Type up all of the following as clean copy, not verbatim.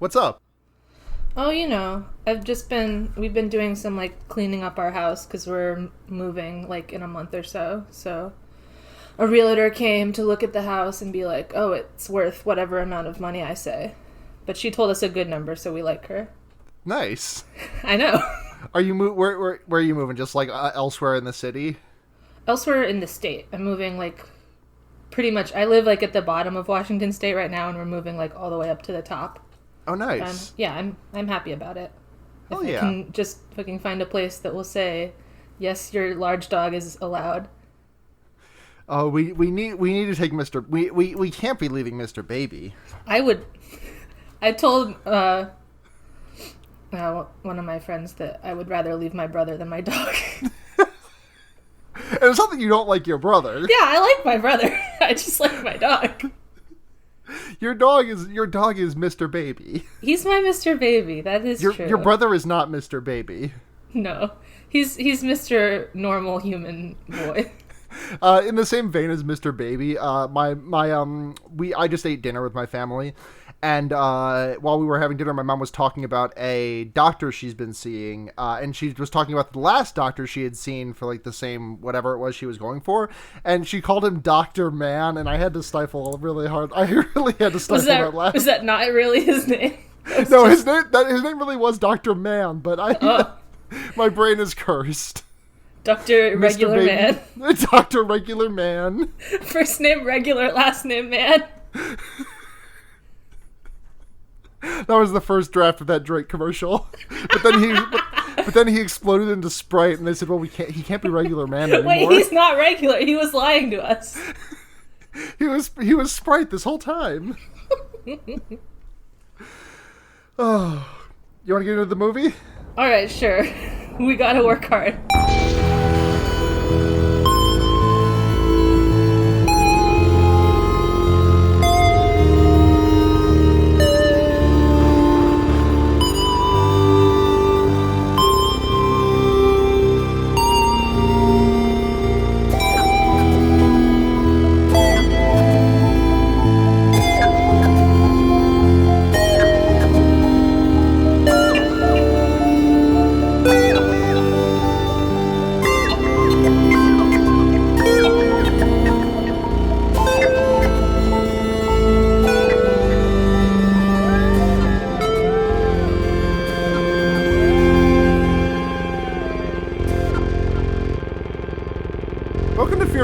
What's up? Oh, we've been doing some, like, cleaning up our house because we're moving, like, in a month or so. So a realtor came to look at the house and be like, oh, it's worth whatever amount of money I say. But she told us a good number, so we like her. Nice. I know. Are you where are you moving? Just, like, elsewhere in the city? Elsewhere in the state. I'm moving, like, pretty much. I live, like, at the bottom of Washington State right now, and we're moving, like, all the way up to the top. Oh, nice. I'm happy about it. Oh, if yeah. I can just fucking find a place that will say, yes, your large dog is allowed. Oh, we need to take Mr. We can't be leaving Mr. Baby. I told one of my friends that I would rather leave my brother than my dog. And it's not that you don't like your brother. Yeah, I like my brother. I just like my dog. Your dog is Mr. Baby. He's my Mr. Baby. That is true. Your brother is not Mr. Baby. No. He's Mr. Normal Human Boy. In the same vein as Mr. Baby, I just ate dinner with my family, and while we were having dinner, my mom was talking about a doctor she's been seeing, and she was talking about the last doctor she had seen for, like, the same whatever it was she was going for, and she called him Dr. Man, and I had to stifle really hard. I really had to stifle that laugh. Was that not really his name? No, his name really was Dr. Man, but my brain is cursed. Dr. Regular Man. Dr. Regular Man. First name Regular, last name Man. That was the first draft of that Drake commercial. But then he exploded into Sprite, and they said, "Well, he can't be Regular Man anymore." Wait, he's not regular. He was lying to us. He was Sprite this whole time. Oh, you want to get into the movie? All right, sure. We gotta work hard.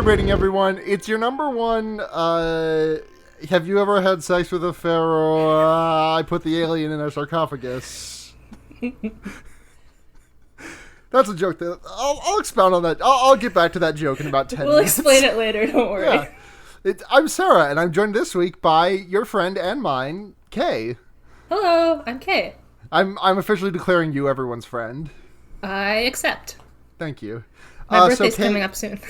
Rating, everyone. It's your number one. Have you ever had sex with a pharaoh? I put the alien in a sarcophagus. That's a joke that I'll expound on that. I'll get back to that joke in about 10 minutes. We'll explain it later. Don't worry. Yeah. I'm Sarah, and I'm joined this week by your friend and mine, Kay. Hello, I'm Kay. I'm officially declaring you everyone's friend. I accept. Thank you. My birthday's coming up soon.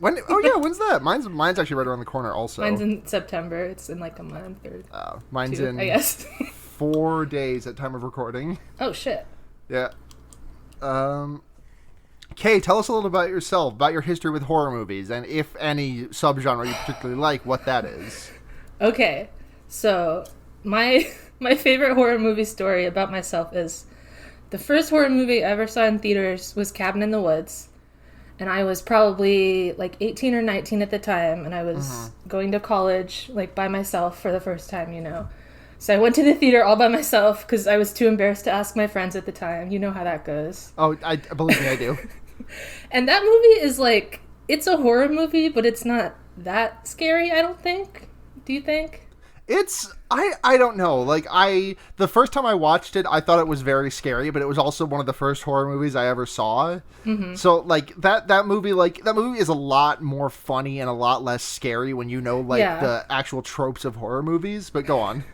When's that? Mine's actually right around the corner also. Mine's in September. It's in like a month or mine's two, in, I guess. 4 days at time of recording. Oh, shit. Yeah. Kay, tell us a little about yourself, about your history with horror movies, and if any subgenre you particularly like, what that is. Okay. So, my favorite horror movie story about myself is the first horror movie I ever saw in theaters was Cabin in the Woods. And I was probably, like, 18 or 19 at the time, and I was going to college, like, by myself for the first time, you know. So I went to the theater all by myself, because I was too embarrassed to ask my friends at the time. You know how that goes. Oh, believe me, I do. And that movie is, like, it's a horror movie, but it's not that scary, I don't think. Do you think? I don't know. Like, the first time I watched it, I thought it was very scary, but it was also one of the first horror movies I ever saw. Mm-hmm. So, like, that movie is a lot more funny and a lot less scary when you know, like, the actual tropes of horror movies. But go on.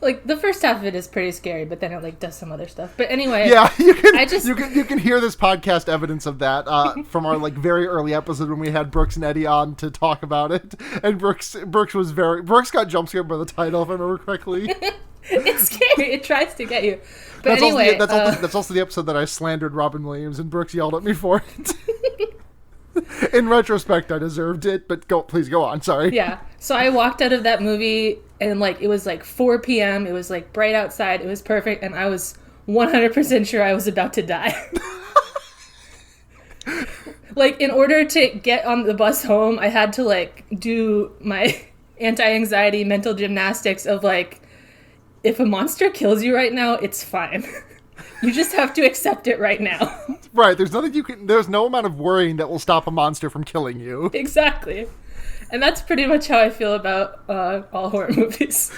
Like, the first half of it is pretty scary, but then it, like, does some other stuff. But anyway, yeah, you can hear this podcast evidence of that from our, like, very early episode when we had Brooks and Eddie on to talk about it. And Brooks got jump scared by the title, if I remember correctly. It's scary. It tries to get you. But anyway, that's also the episode that I slandered Robin Williams and Brooks yelled at me for it. In retrospect, I deserved it, but please go on. Sorry. Yeah. So I walked out of that movie and like it was like 4 p.m. It was like bright outside. It was perfect, and I was 100% sure I was about to die. Like, in order to get on the bus home, I had to like do my anti-anxiety mental gymnastics of like, if a monster kills you right now, it's fine. You just have to accept it right now. Right, there's no amount of worrying that will stop a monster from killing you. Exactly. And that's pretty much how I feel about all horror movies.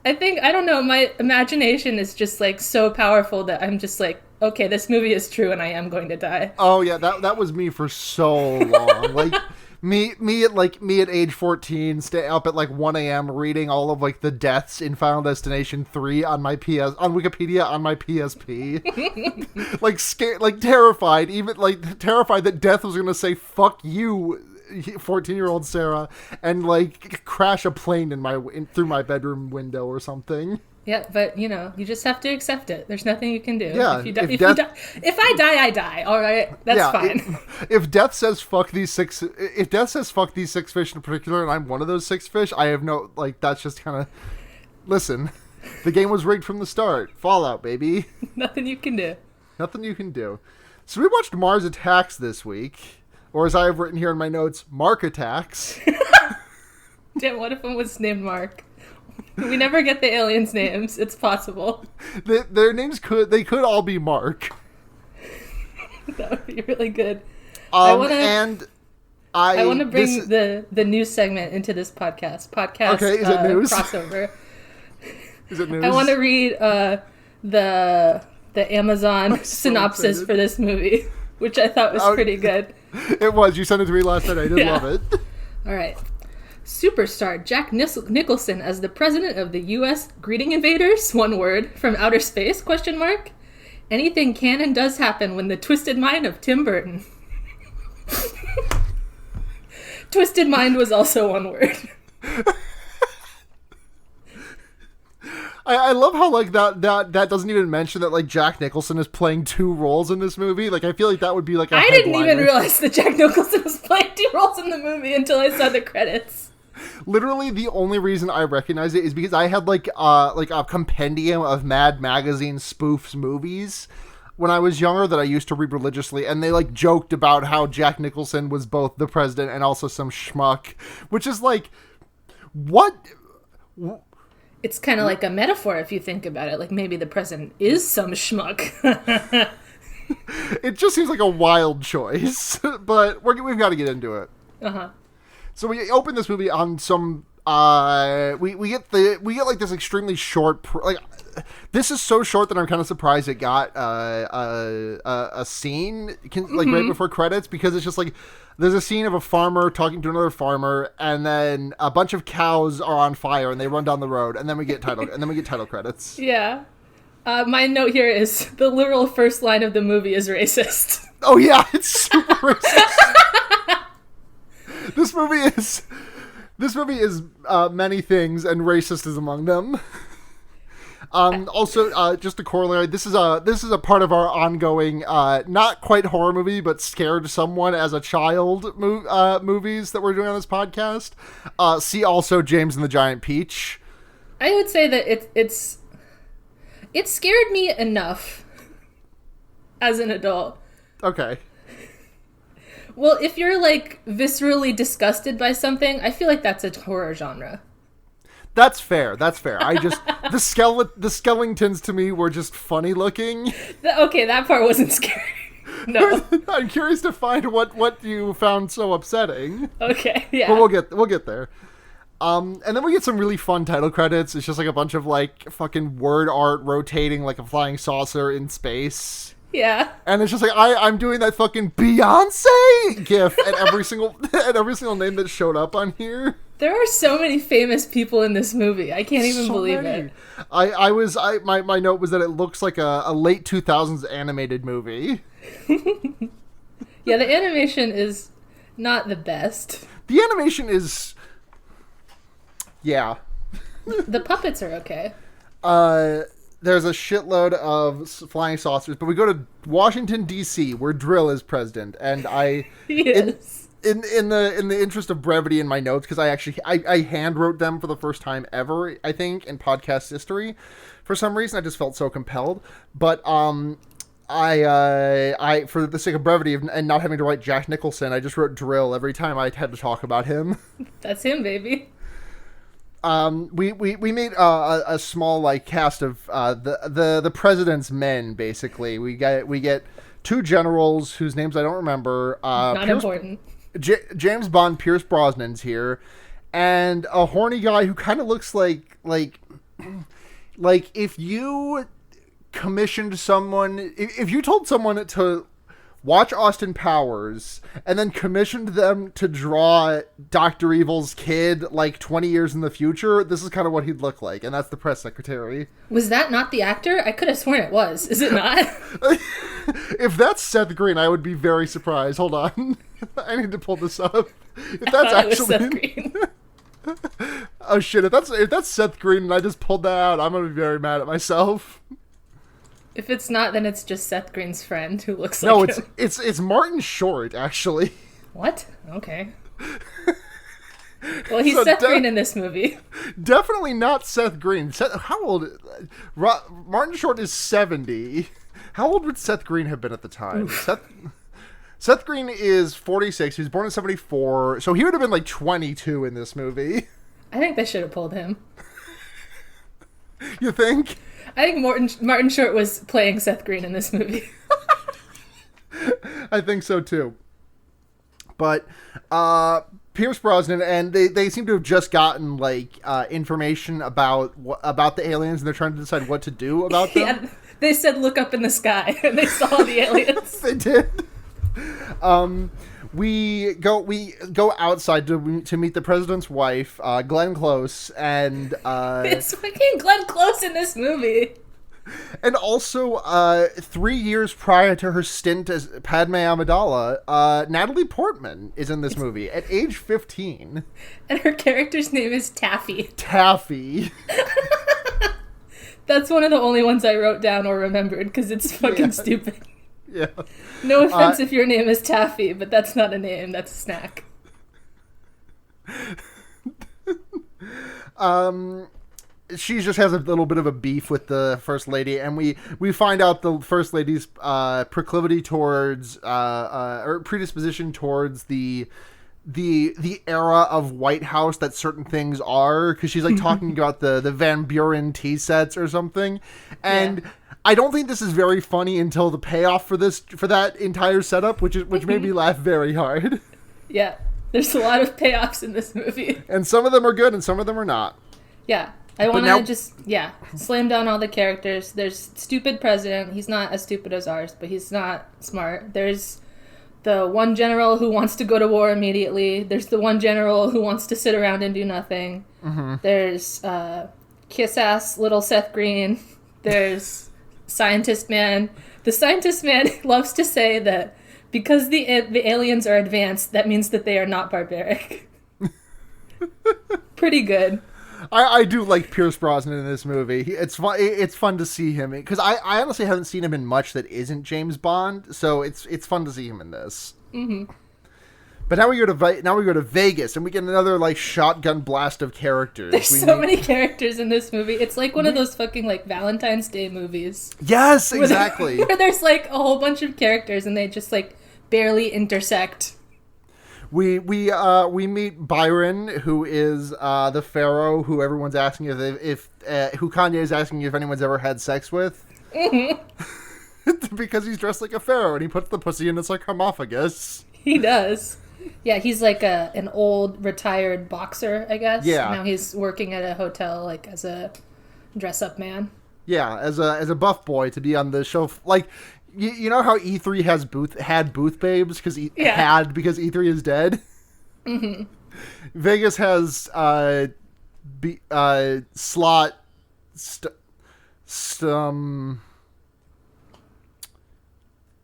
I don't know, my imagination is just like so powerful that I'm just like, okay, this movie is true and I am going to die. Oh yeah, that was me for so long. Like me at age 14, stay up at like 1 a.m. reading all of like the deaths in Final Destination 3 on Wikipedia on my PSP. Like scared, like terrified, even like terrified that death was gonna say "fuck you," 14-year-old Sarah, and like crash a plane through my bedroom window or something. Yeah, but you know, you just have to accept it. There's nothing you can do. Yeah, if I die, I die. All right, that's fine. If death says fuck these six fish in particular, and I'm one of those 6 fish, I have no, like, that's just kind of, listen, the game was rigged from the start. Fallout, baby. Nothing you can do. Nothing you can do. So we watched Mars Attacks this week, or as I have written here in my notes, Mark Attacks. Damn, what if it was named Mark? We never get the aliens' names. It's possible. Their names could all be Mark. That would be really good. I want to bring the news segment into this podcast. Okay, is it news? Crossover. Is it news? I want to read the Amazon synopsis for this movie, which I thought was pretty good. It was. You sent it to me last night. I did love it. All right. Superstar Jack Nicholson as the president of the U.S. Greeting invaders, one word, from outer space, ? Anything can and does happen when the twisted mind of Tim Burton. Twisted mind was also one word. I love how like that doesn't even mention that like Jack Nicholson is playing 2 roles in this movie. Like I feel like that would be like a I headliner. didn't even realize that Jack Nicholson was playing 2 roles in the movie until I saw the credits. Literally, the only reason I recognize it is because I had like a compendium of Mad Magazine spoofs movies when I was younger that I used to read religiously, and they like joked about how Jack Nicholson was both the president and also some schmuck, which is like, what? It's kind of like a metaphor if you think about it. Like maybe the president is some schmuck. It just seems like a wild choice, but we've got to get into it. Uh-huh. So we open this movie on some we get like this extremely short this is so short that I'm kind of surprised it got a scene right before credits, because it's just like there's a scene of a farmer talking to another farmer, and then a bunch of cows are on fire and they run down the road, and then we get title credits. Yeah. My note here is the literal first line of the movie is racist. Oh yeah, it's super racist. This movie is many things, and racist is among them. Also, just a corollary, this is a part of our ongoing, not quite horror movie, but scared someone as a child movies that we're doing on this podcast. See also James and the Giant Peach. I would say that it scared me enough as an adult. Okay. Well, if you're, like, viscerally disgusted by something, I feel like that's a horror genre. That's fair. I just... the skeletons to me were just funny looking. Okay, that part wasn't scary. No. I'm curious to find what you found so upsetting. Okay, yeah. But we'll get there. And then we get some really fun title credits. It's just, like, a bunch of, like, fucking word art rotating like a flying saucer in space. Yeah. And it's just like I'm doing that fucking Beyonce gif at every single name that showed up on here. There are so many famous people in this movie. I can't even believe it. My note was that it looks like a late 2000s animated movie. Yeah, the animation is not the best. The animation is, yeah. The puppets are okay. There's a shitload of flying saucers, but we go to Washington, D.C., where Drill is president, and Yes. in the interest of brevity in my notes, because I hand wrote them for the first time ever, I think, in podcast history. For some reason, I just felt so compelled. But I for the sake of brevity and not having to write Jack Nicholson, I just wrote Drill every time I had to talk about him. That's him, baby. We made a small like cast of the president's men. Basically, we get two generals whose names I don't remember. Not important. James Bond, Pierce Brosnan's here, and a horny guy who kind of looks like if you commissioned someone, if you told someone to watch Austin Powers and then commissioned them to draw Dr. Evil's kid like 20 years in the future, this is kind of what he'd look like, and that's the press secretary. Was that not the actor? I could have sworn it was. Is it not? If that's Seth Green, I would be very surprised. Hold on. I need to pull this up. If that's actually Seth Green. Oh shit, if that's Seth Green and I just pulled that out, I'm gonna be very mad at myself. If it's not, then it's just Seth Green's friend who looks No, like him. it's Martin Short, actually. What? Okay. Well, he's So Seth Green in this movie. Definitely not Seth Green. How old? Martin Short is 70. How old would Seth Green have been at the time? Seth Green is 46. He was born in 74, so he would have been like 22 in this movie. I think they should have pulled him. You think? I think Martin Short was playing Seth Green in this movie. I think so too. But Pierce Brosnan, and they seem to have just gotten like information about the aliens, and they're trying to decide what to do about them. Yeah, they said look up in the sky, and they saw the aliens. They did. We go outside to meet the president's wife, Glenn Close, and It's fucking Glenn Close in this movie. And also, 3 years prior to her stint as Padme Amidala, Natalie Portman is in this movie at age 15. And her character's name is Taffy. Taffy. That's one of the only ones I wrote down or remembered, because it's fucking stupid. Yeah. No offense if your name is Taffy, but that's not a name, that's a snack. She just has a little bit of a beef with the First Lady, and we find out the First Lady's proclivity towards or predisposition towards the era of White House that certain things are, because she's like talking about the Van Buren tea sets or something, and I don't think this is very funny until the payoff for that entire setup, which made me laugh very hard. Yeah, there's a lot of payoffs in this movie, and some of them are good and some of them are not. Yeah. I want to just slam down all the characters. There's stupid president. He's not as stupid as ours, but he's not smart. There's the one general who wants to go to war immediately. There's the one general who wants to sit around and do nothing. Mm-hmm. There's kiss-ass little Seth Green. There's Scientist Man. The Scientist Man loves to say that because the aliens are advanced, that means that they are not barbaric. Pretty good. I do like Pierce Brosnan in this movie. It's fun to see him, because I honestly haven't seen him in much that isn't James Bond, so it's fun to see him in this. Mm-hmm. But now we go to Vegas, and we get another like shotgun blast of characters. There's many characters in this movie. It's like one of those fucking like Valentine's Day movies. Yes, exactly. Where there's like a whole bunch of characters, and they just like barely intersect. We meet Byron, who is the pharaoh who everyone's asking if who Kanye is asking if anyone's ever had sex with. Mm-hmm. Because he's dressed like a pharaoh and he puts the pussy in a sarcophagus. He does. Yeah, he's like an old retired boxer, I guess. Yeah. Now he's working at a hotel like as a dress-up man. Yeah, as a buff boy to be on the show, like. You know how E3 had booth babes because E3 is dead. Mm-hmm. Vegas has slot man,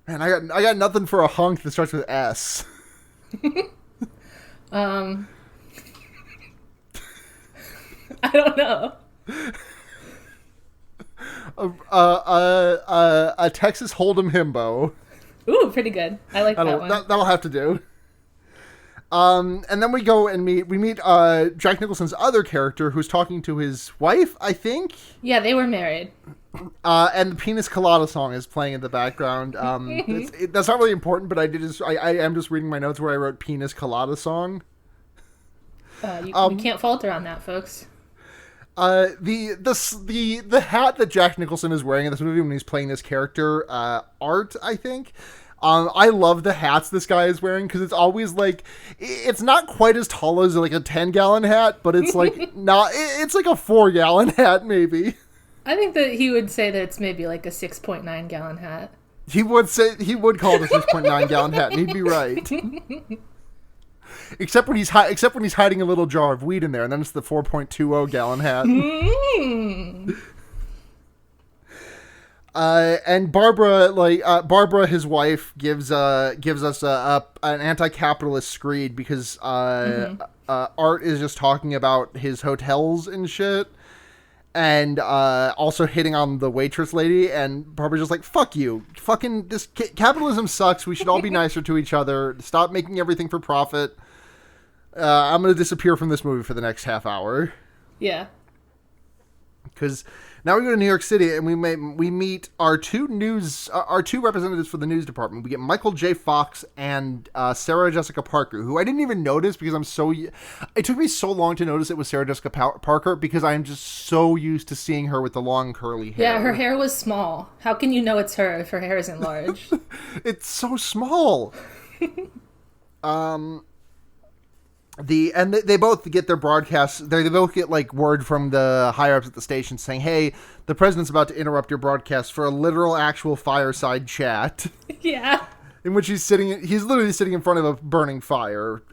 I got nothing for a hunk that starts with S. I don't know. A Texas Hold'em himbo. Ooh, pretty good. I like that one. That'll have to do. And then we go and meet Jack Nicholson's other character who's talking to his wife, I think. Yeah, they were married. And the Penis Colada song is playing in the background. That's not really important, but I am just reading my notes where I wrote Penis Colada song. You can't falter on that, folks. The hat that Jack Nicholson is wearing in this movie when he's playing this character, Art, I think. I love the hats this guy is wearing because it's always like, it's not quite as tall as like a 10-gallon hat, but it's like not. It's like a 4-gallon hat maybe. I think that he would say that it's maybe like a 6.9-gallon hat. He would call it a 6.9-gallon hat, and he'd be right. Except when he's hiding a little jar of weed in there, and then it's the 4.20-gallon hat. And Barbara, his wife, gives us an anti-capitalist screed because Art is just talking about his hotels and shit, and also hitting on the waitress lady, and Barbara's just like, fuck you, fucking this capitalism sucks, we should all be nicer to each other, stop making everything for profit. I'm gonna disappear from this movie for the next half hour. Yeah. Because now we go to New York City and we meet our two representatives for the news department. We get Michael J. Fox and Sarah Jessica Parker, who I didn't even notice because it took me so long to notice it was Sarah Jessica Parker because I'm just so used to seeing her with the long curly hair. Yeah, her hair was small. How can you know it's her if her hair isn't large? It's so small. They both get their broadcasts. They both get like word from the higher ups at the station saying, "Hey, the president's about to interrupt your broadcast for a literal, actual fireside chat." Yeah. In which he's literally sitting in front of a burning fire.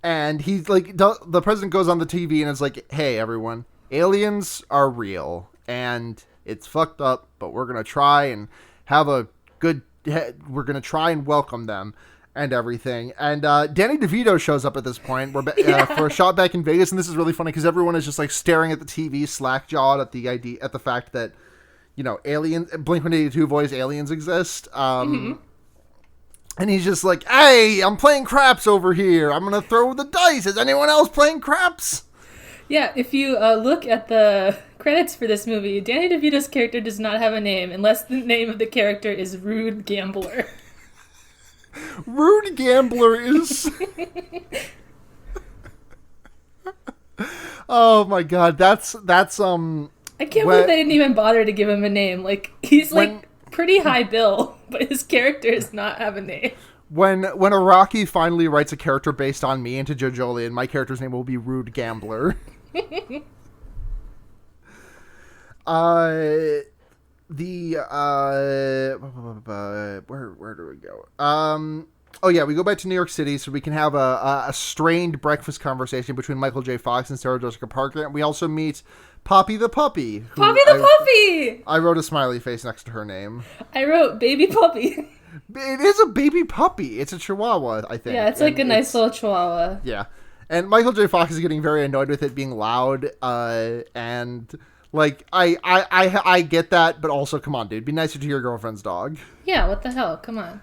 And he's like, the president goes on the TV and is like, "Hey, everyone, aliens are real, and it's fucked up, but we're gonna try and we're gonna try and welcome them." And everything. And Danny DeVito shows up at this point for a shot back in Vegas, and this is really funny because everyone is just like staring at the TV, slack-jawed at the fact that, you know, Blink-182 voice aliens exist. And he's just like, "Hey, I'm playing craps over here. I'm gonna throw the dice. Is anyone else playing craps?" Yeah, if you look at the credits for this movie, Danny DeVito's character does not have a name unless the name of the character is Rude Gambler. Rude Gambler is... Oh my god, that's I can't believe they didn't even bother to give him a name. Like, he's pretty high bill, but his character does not have a name. When Iraqi finally writes a character based on me into JoJolian, my character's name will be Rude Gambler. Where do we go? Oh yeah, we go back to New York City so we can have a strained breakfast conversation between Michael J. Fox and Sarah Jessica Parker, and we also meet Poppy the Puppy. Poppy the Puppy! I wrote a smiley face next to her name. I wrote Baby Puppy. It is a baby puppy. It's a chihuahua, I think. Yeah, it's like a nice little chihuahua. Yeah. And Michael J. Fox is getting very annoyed with it being loud, and... Like, I get that, but also, come on, dude. Be nicer to your girlfriend's dog. Yeah, what the hell? Come on.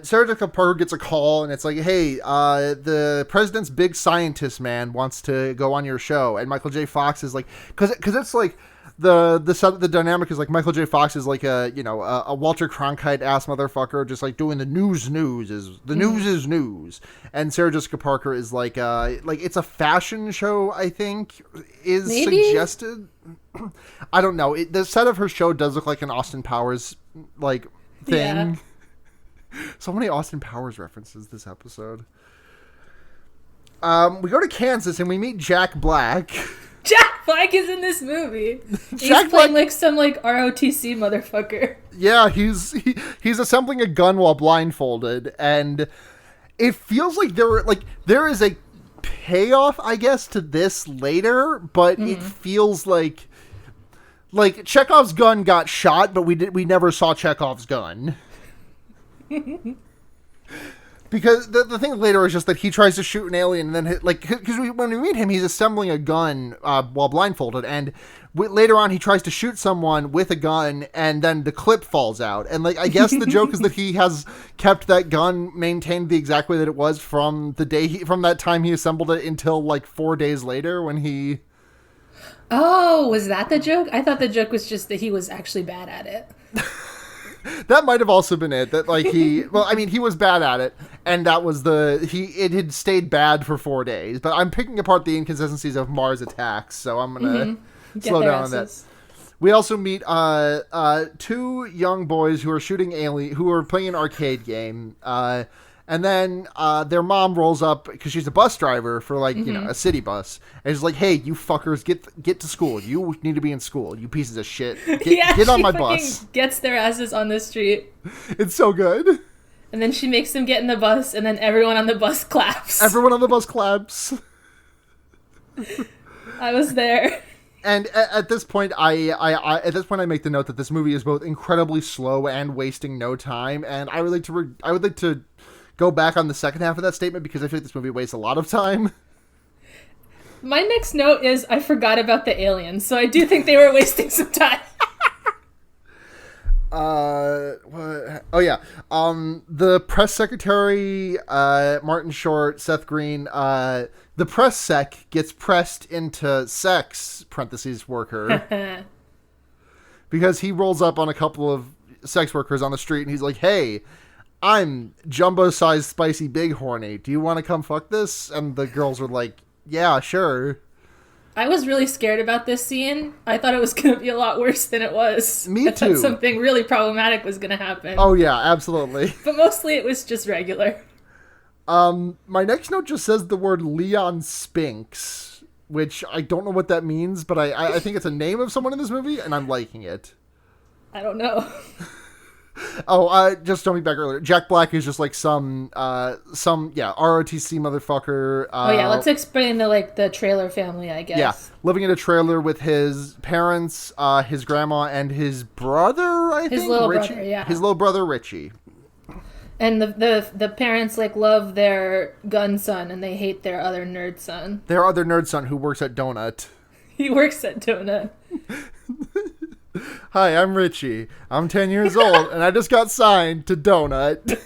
Sarah Jessica Parker gets a call, and it's like, "Hey, the president's big scientist man wants to go on your show." And Michael J. Fox is like... Because it's like... The dynamic is like Michael J. Fox is like a Walter Cronkite-ass motherfucker, just like doing the news is news. And Sarah Jessica Parker is like it's a fashion show, I think, is Maybe? Suggested. I don't know. The set of her show does look like an Austin Powers like thing. Yeah. So many Austin Powers references this episode. We go to Kansas and we meet Jack Black. Jack Black is in this movie. He's playing like some ROTC motherfucker. Yeah, he's assembling a gun while blindfolded, and it feels like there is a payoff, I guess, to this later, but it feels like Chekhov's gun got shot, but we never saw Chekhov's gun. Because the thing later is just that he tries to shoot an alien, and then because when we meet him, he's assembling a gun while blindfolded, and later on he tries to shoot someone with a gun, and then the clip falls out. And like I guess the joke is that he has kept that gun maintained the exact way that it was from the day from that time he assembled it until like 4 days later when he. Oh, was that the joke? I thought the joke was just that he was actually bad at it. That might have also been it. That like he was bad at it, and that was it had stayed bad for 4 days. But I'm picking apart the inconsistencies of Mars attacks, so I'm gonna slow down on that. We also meet two young boys who are who are playing an arcade game. And then their mom rolls up because she's a bus driver for a city bus, and she's like, "Hey, you fuckers, get to school. You need to be in school. You pieces of shit. Get on my bus." Gets their asses on the street. It's so good. And then she makes them get in the bus, and then everyone on the bus claps. Everyone on the bus claps. I was there. And at this point, I make the note that this movie is both incredibly slow and wasting no time. And I would like to go back on the second half of that statement because I feel like this movie wastes a lot of time. My next note is I forgot about the aliens, so I do think they were wasting some time. What? Oh yeah. The press secretary, Martin Short, Seth Green, the press sec gets pressed into sex, parentheses, worker. Because he rolls up on a couple of sex workers on the street and he's like, "Hey, I'm jumbo-sized spicy big horny. Do you want to come fuck this?" And the girls are like, "Yeah, sure." I was really scared about this scene. I thought it was going to be a lot worse than it was. Me too. I thought something really problematic was going to happen. Oh yeah, absolutely. But mostly it was just regular. My next note just says the word Leon Spinks, which I don't know what that means, but I think it's a name of someone in this movie, and I'm liking it. I don't know. Just jumping back earlier. Jack Black is just like some ROTC motherfucker. Let's explain the trailer family, I guess. Yeah, living in a trailer with his parents, his grandma, and his brother, his little brother, yeah. His little brother, Richie. And the parents love their gun son, and they hate their other nerd son. Their other nerd son who works at Donut. He works at Donut. "Hi, I'm Richie. I'm 10 years old, and I just got signed to Donut."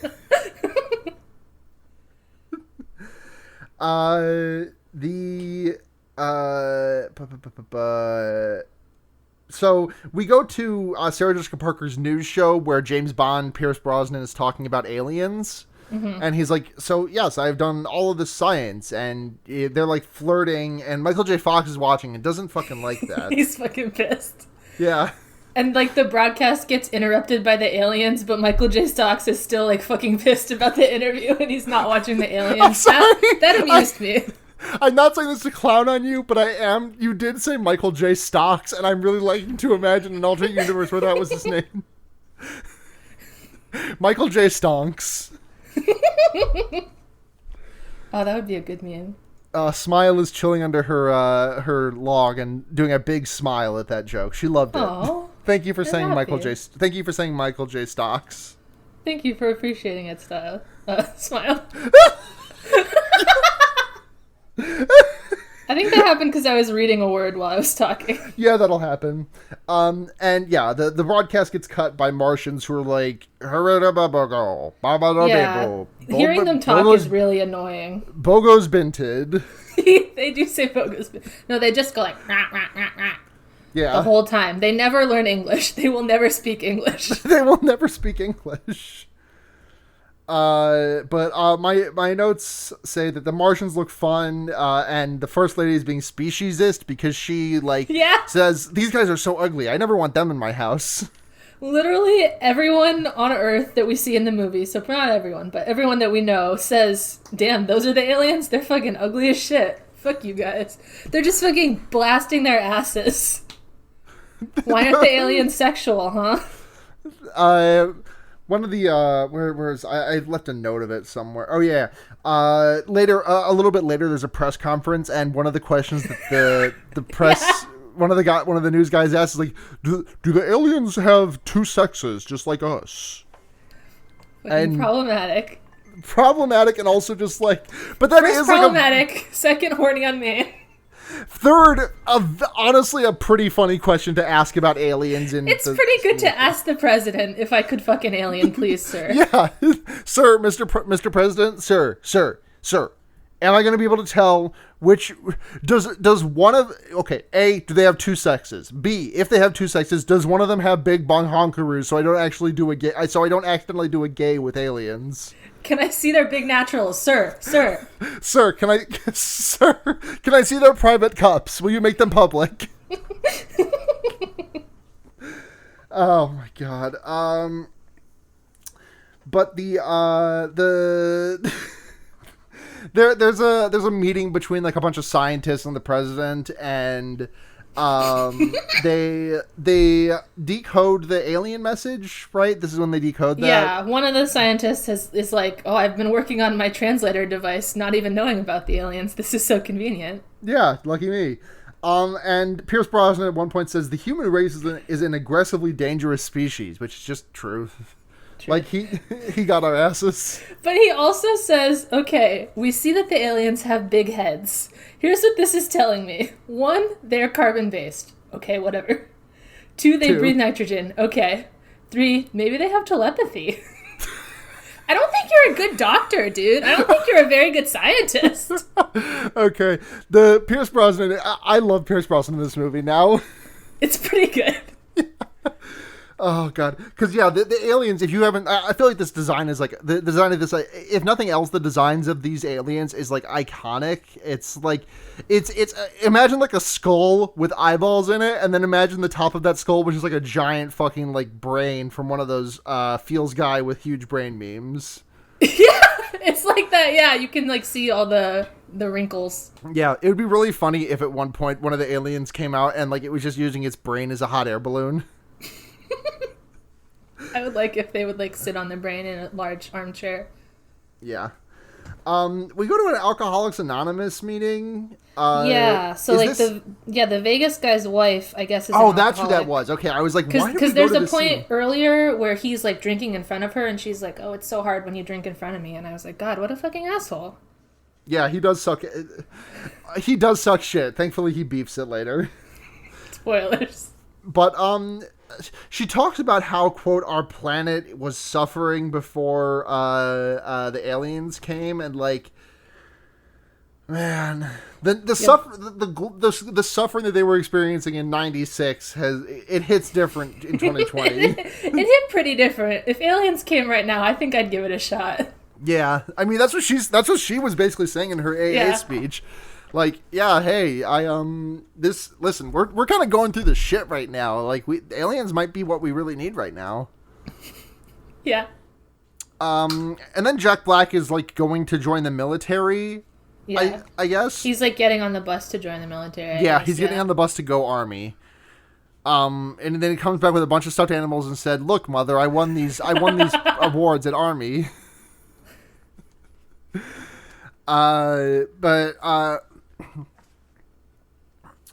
So we go to Sarah Jessica Parker's news show where James Bond, Pierce Brosnan, is talking about aliens. Mm-hmm. And he's like, "So, yes, I've done all of this science," and they're like flirting, and Michael J. Fox is watching and doesn't fucking like that. He's fucking pissed. Yeah. And the broadcast gets interrupted by the aliens, but Michael J. Fox is still fucking pissed about the interview, and he's not watching the aliens. I'm sorry. That amused me. I'm not saying this to clown on you, but I am. You did say Michael J. Stocks, and I'm really liking to imagine an alternate universe where that was his name. Michael J. Stonks. Oh, that would be a good meme. Smile is chilling under her log and doing a big smile at that joke. She loved it. Aww, Thank you for saying happy. Michael J. Thank you for saying Michael J. Stocks. Thank you for appreciating it, style. Smile. I think that happened because I was reading a word while I was talking. Yeah, that'll happen. And yeah, the broadcast gets cut by Martians who are like, yeah, hearing them talk is really annoying. Bogo's binted. They do say Bogo's binted. No, they just go rah, rah, rah, rah. Yeah. The whole time. They never learn English. They will never speak English. They will never speak English. But my notes say that the Martians look fun, and the First Lady is being speciesist because she says, "These guys are so ugly. I never want them in my house." Literally everyone on Earth that we see in the movie, so not everyone, but everyone that we know says, "Damn, those are the aliens? They're fucking ugly as shit. Fuck you guys." They're just fucking blasting their asses. Why aren't the aliens sexual, huh? One of the where's I left a note of it somewhere. Oh yeah. Later, a little bit later, there's a press conference, and one of the questions that the press, one of the news guys asks is like, do the aliens have two sexes just like us? And problematic. problematic and also just like, but then it First is like problematic, second horny on me. third, honestly, a pretty funny question to ask about aliens. It's pretty good to ask the president if I could fuck an alien, please, sir. Yeah, sir, Mr. President, sir. Am I going to be able to tell which does one of A, do they have two sexes? B, if they have two sexes, does one of them have big bong honkaroos so I don't accidentally do a gay with aliens? Can I see their big naturals, sir? Sir, can I see their private cups? Will you make them public? Oh my god. But the there's a meeting between like a bunch of scientists and the president, and they decode the alien message, right? This is when they decode that. Yeah, one of the scientists is like, "Oh, I've been working on my translator device, not even knowing about the aliens. This is so convenient." Yeah, lucky me. And Pierce Brosnan at one point says the human race is an aggressively dangerous species, which is just true. Like, he got our asses. But he also says, okay, we see that the aliens have big heads. Here's what this is telling me. 1, they're carbon-based. Okay, whatever. 2, they breathe nitrogen. Okay. 3, maybe they have telepathy. I don't think you're a good doctor, dude. I don't think you're a very good scientist. Okay. The Pierce Brosnan, I love Pierce Brosnan in this movie now. It's pretty good. Oh god, because the aliens. If you haven't, I feel like this design is like the design of this. If nothing else, the designs of these aliens is like iconic. It's like it's imagine like a skull with eyeballs in it, and then imagine the top of that skull, which is like a giant fucking like brain from one of those Feels Guy with huge brain memes. Yeah, it's like that. Yeah, you can like see all the wrinkles. Yeah, it would be really funny if at one point one of the aliens came out and like it was just using its brain as a hot air balloon. I would like if they would like sit on the brain in a large armchair. Yeah. We go to an Alcoholics Anonymous meeting. Yeah, so like the Vegas guy's wife, I guess, is oh, that's who that was. Okay, I was like, why did we go to there's a this point scene? earlier where he's like drinking in front of her, and she's like, "Oh, it's so hard when you drink in front of me," and I was like, "God, what a fucking asshole." Yeah, he does suck. He does suck shit. Thankfully, he beefs it later. Spoilers. But she talks about how, quote, our planet was suffering before the aliens came, and like, man, the suffering that they were experiencing in '96 it hits different in 2020. It hit pretty different. If aliens came right now, I think I'd give it a shot. Yeah, I mean that's what she was basically saying in her AA speech. Like, yeah, hey, listen, we're kind of going through the shit right now. Like, aliens might be what we really need right now. Yeah. And then Jack Black is, like, going to join the military, Yeah. I guess. He's, like, getting on the bus to join the military. He's getting on the bus to go Army. And then he comes back with a bunch of stuffed animals and said, "Look, mother, I won these awards at Army."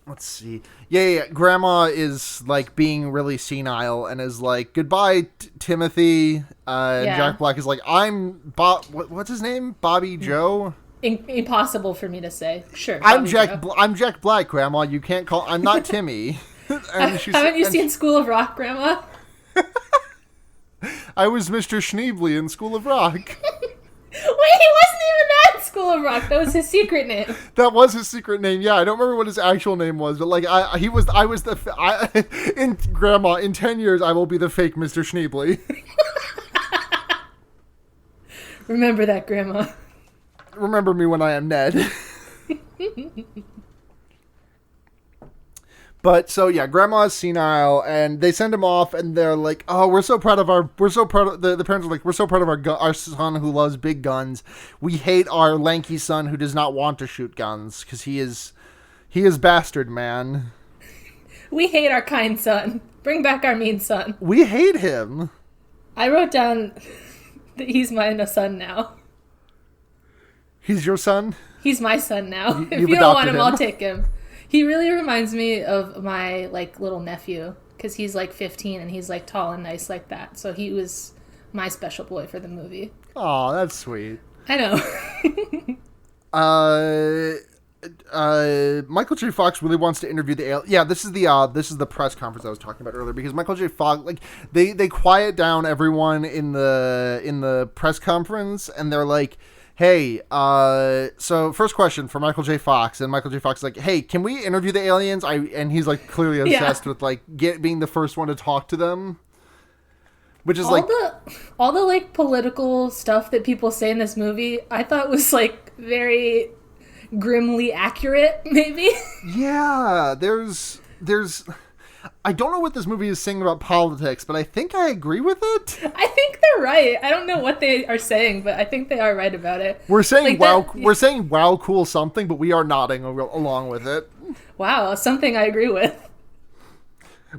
Let's see. Yeah. Grandma is like being really senile and is like, "Goodbye, Timothy." And Jack Black is like, "I'm Bob. What's his name? Bobby Joe." Impossible for me to say. Sure. I'm Jack Black, Grandma. You can't call. I'm not Timmy. Haven't you seen School of Rock, Grandma? I was Mr. Schneebly in School of Rock. Wait, he wasn't even that in School of Rock. That was his secret name. That was his secret name. Yeah, I don't remember what his actual name was, but like in Grandma. In 10 years, I will be the fake Mr. Schneebly. Remember that, Grandma. Remember me when I am Ned. But so yeah, Grandma is senile, and they send him off, and they're like, "Oh, the parents are like, we're so proud of our son who loves big guns. We hate our lanky son who does not want to shoot guns because he is bastard, man. We hate our kind son. Bring back our mean son. We hate him." I wrote down that he's my son now. He's your son? He's my son now. If you don't want him, I'll take him. He really reminds me of my, like, little nephew, because he's, like, 15, and he's, like, tall and nice like that. So he was my special boy for the movie. Oh, that's sweet. I know. Michael J. Fox really wants to interview the alien. Yeah, this is the press conference I was talking about earlier, because Michael J. Fox, like, they quiet down everyone in the press conference, and they're like, hey, so first question for Michael J. Fox, and Michael J. Fox is like, hey, can we interview the aliens? And he's like clearly obsessed with like being the first one to talk to them, which is all the like political stuff that people say in this movie, I thought was like very grimly accurate, maybe. Yeah, there's I don't know what this movie is saying about politics, but I think I agree with it. I think they're right. I don't know what they are saying, but I think they are right about it. We're saying we're saying wow, cool something, but we are nodding along with it. Wow, something I agree with.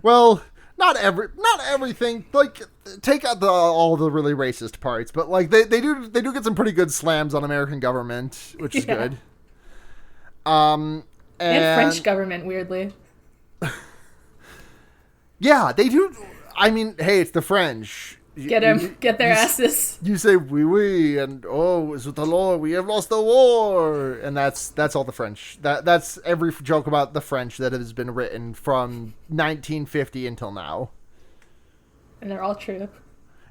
Well, not everything. Like, take out all the really racist parts, but like they do get some pretty good slams on American government, which is good. And French government, weirdly. Yeah, they do. I mean, hey, it's the French. Get their asses. You say oui, oui, and oh, is it the Lord? We have lost the war, and that's all the French. That's every joke about the French that has been written from 1950 until now. And they're all true.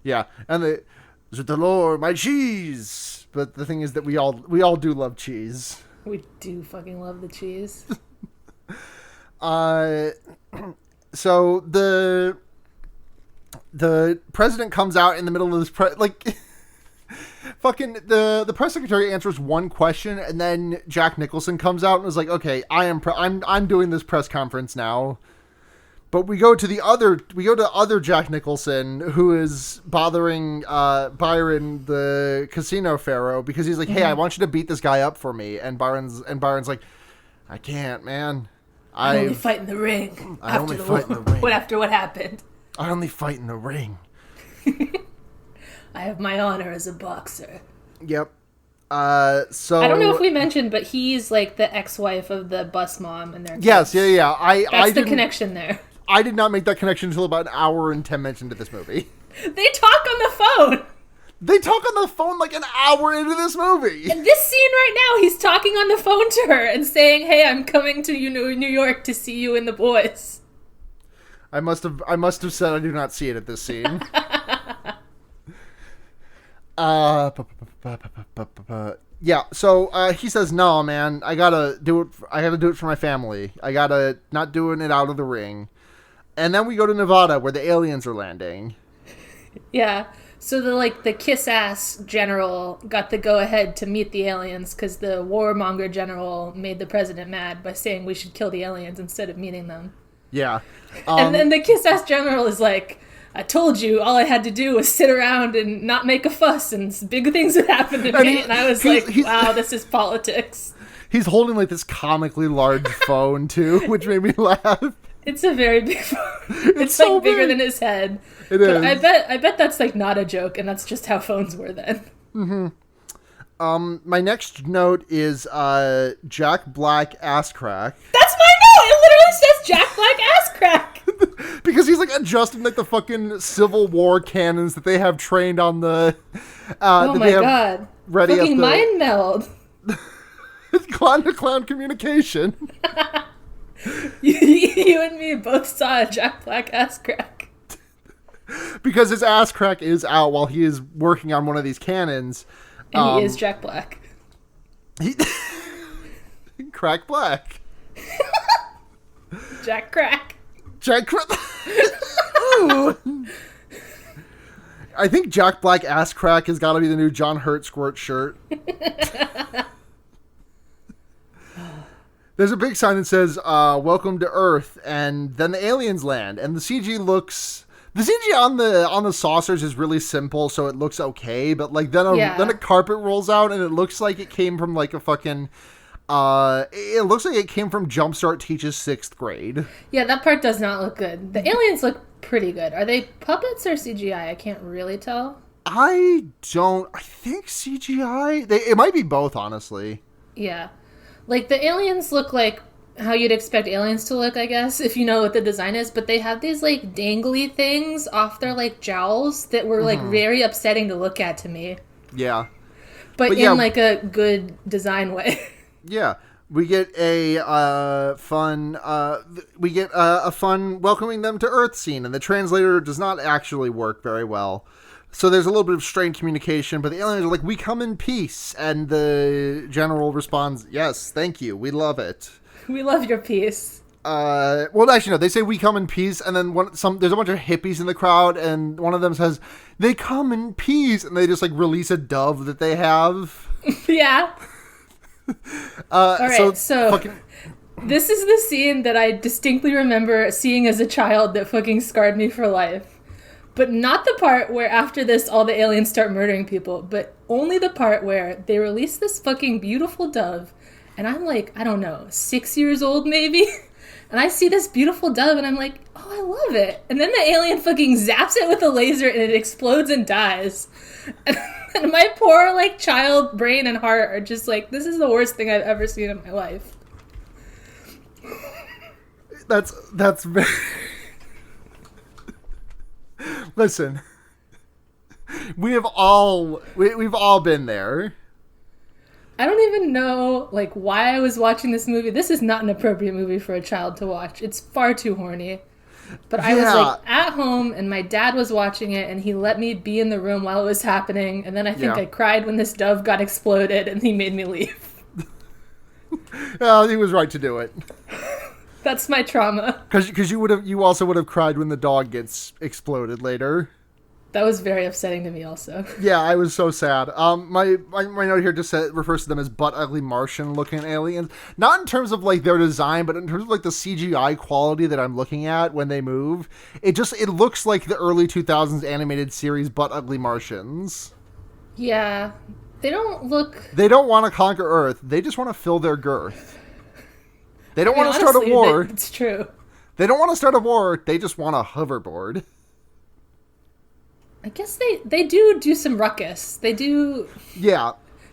Yeah, and is it the Lord? My cheese. But the thing is that we all do love cheese. We do fucking love the cheese. So the president comes out in the middle of this fucking the press secretary answers one question, and then Jack Nicholson comes out and is like, "Okay, I'm doing this press conference now." But we go to other Jack Nicholson, who is bothering Byron, the casino pharaoh, because he's like, "Hey, I want you to beat this guy up for me." And Byron's like, "I can't, man. I only fight in the ring. I only fight in the ring. After what happened. I only fight in the ring. I have my honor as a boxer." Yep. So I don't know if we mentioned, but he's like the ex-wife of the bus mom and their kids. Yes, yeah. That's the connection there. I did not make that connection until about an hour and 10 minutes into this movie. They talk on the phone. They talk on the phone like an hour into this movie. In this scene right now, he's talking on the phone to her and saying, "Hey, I'm coming to New York to see you and the boys." I must have said I do not see it at this scene. Yeah, so he says, "No, man, I gotta do it for my family. I gotta not doing it out of the ring." And then we go to Nevada, where the aliens are landing. Yeah. So the kiss-ass general got the go-ahead to meet the aliens because the warmonger general made the president mad by saying we should kill the aliens instead of meeting them. Yeah. And then the kiss-ass general is like, "I told you all I had to do was sit around and not make a fuss and big things would happen to me." And I was like, wow, this is politics. He's holding like this comically large phone too, which made me laugh. It's a very big phone. It's so like bigger big. than his head. It is. I bet that's like not a joke, and that's just how phones were then. Mm-hmm. My next note is Jack Black ass crack. That's my note. It literally says Jack Black ass crack. Because he's like adjusting like the fucking Civil War cannons that they have trained on the. Oh my god! Ready fucking at the mind meld. clown to clown communication. You and me both saw a Jack Black ass crack. Because his ass crack is out while he is working on one of these cannons. And he is Jack Black. Crack Black. Jack Crack. Jack Crack. Ooh. I think Jack Black ass crack has got to be the new John Hurt squirt shirt. There's a big sign that says, "Welcome to Earth," and then the aliens land, and the CG on the saucers is really simple, so it looks okay, but like then a carpet rolls out, and it looks like it came from like a fucking, it looks like it came from Jumpstart Teaches 6th grade. Yeah, that part does not look good. The aliens look pretty good. Are they puppets or CGI? I can't really tell. I think CGI. It might be both, honestly. Yeah. Like, the aliens look like how you'd expect aliens to look, I guess, if you know what the design is. But they have these, dangly things off their, jowls that were, very upsetting to look at to me. Yeah. but yeah, in like a good design way. Yeah, we get a fun welcoming them to Earth scene, and the translator does not actually work very well. So there's a little bit of strained communication, but the aliens are like, "We come in peace," and the general responds, "Yes, thank you, we love it." We love your piece. Well, actually, no. They say we come in peace, and then there's a bunch of hippies in the crowd, and one of them says, "They come in peace," and they just like release a dove that they have. Yeah. All right, so fucking... this is the scene that I distinctly remember seeing as a child that fucking scarred me for life. But not the part where after this all the aliens start murdering people, but only the part where they release this fucking beautiful dove, and I'm like, I don't know, 6 years old maybe? And I see this beautiful dove and I'm like, oh, I love it. And then the alien fucking zaps it with a laser and it explodes and dies. And my poor, like, child brain and heart are just like, this is the worst thing I've ever seen in my life. That's very... Listen. We've all been there. I don't even know, like, why I was watching this movie. This is not an appropriate movie for a child to watch. It's far too horny. But I was, like, at home, and my dad was watching it, and he let me be in the room while it was happening. And then I think I cried when this dove got exploded, and he made me leave. Well, he was right to do it. That's my trauma. Because you also would have cried when the dog gets exploded later. That was very upsetting to me also. Yeah, I was so sad. My note here just refers to them as butt ugly Martian looking aliens. Not in terms of like their design, but in terms of like the CGI quality that I'm looking at when they move. It looks like the early 2000s animated series Butt Ugly Martians. Yeah. They don't want to conquer Earth. They just want to fill their girth. They don't want to start a war. It's true. They don't want to start a war. They just want a hoverboard. I guess they do some ruckus. They do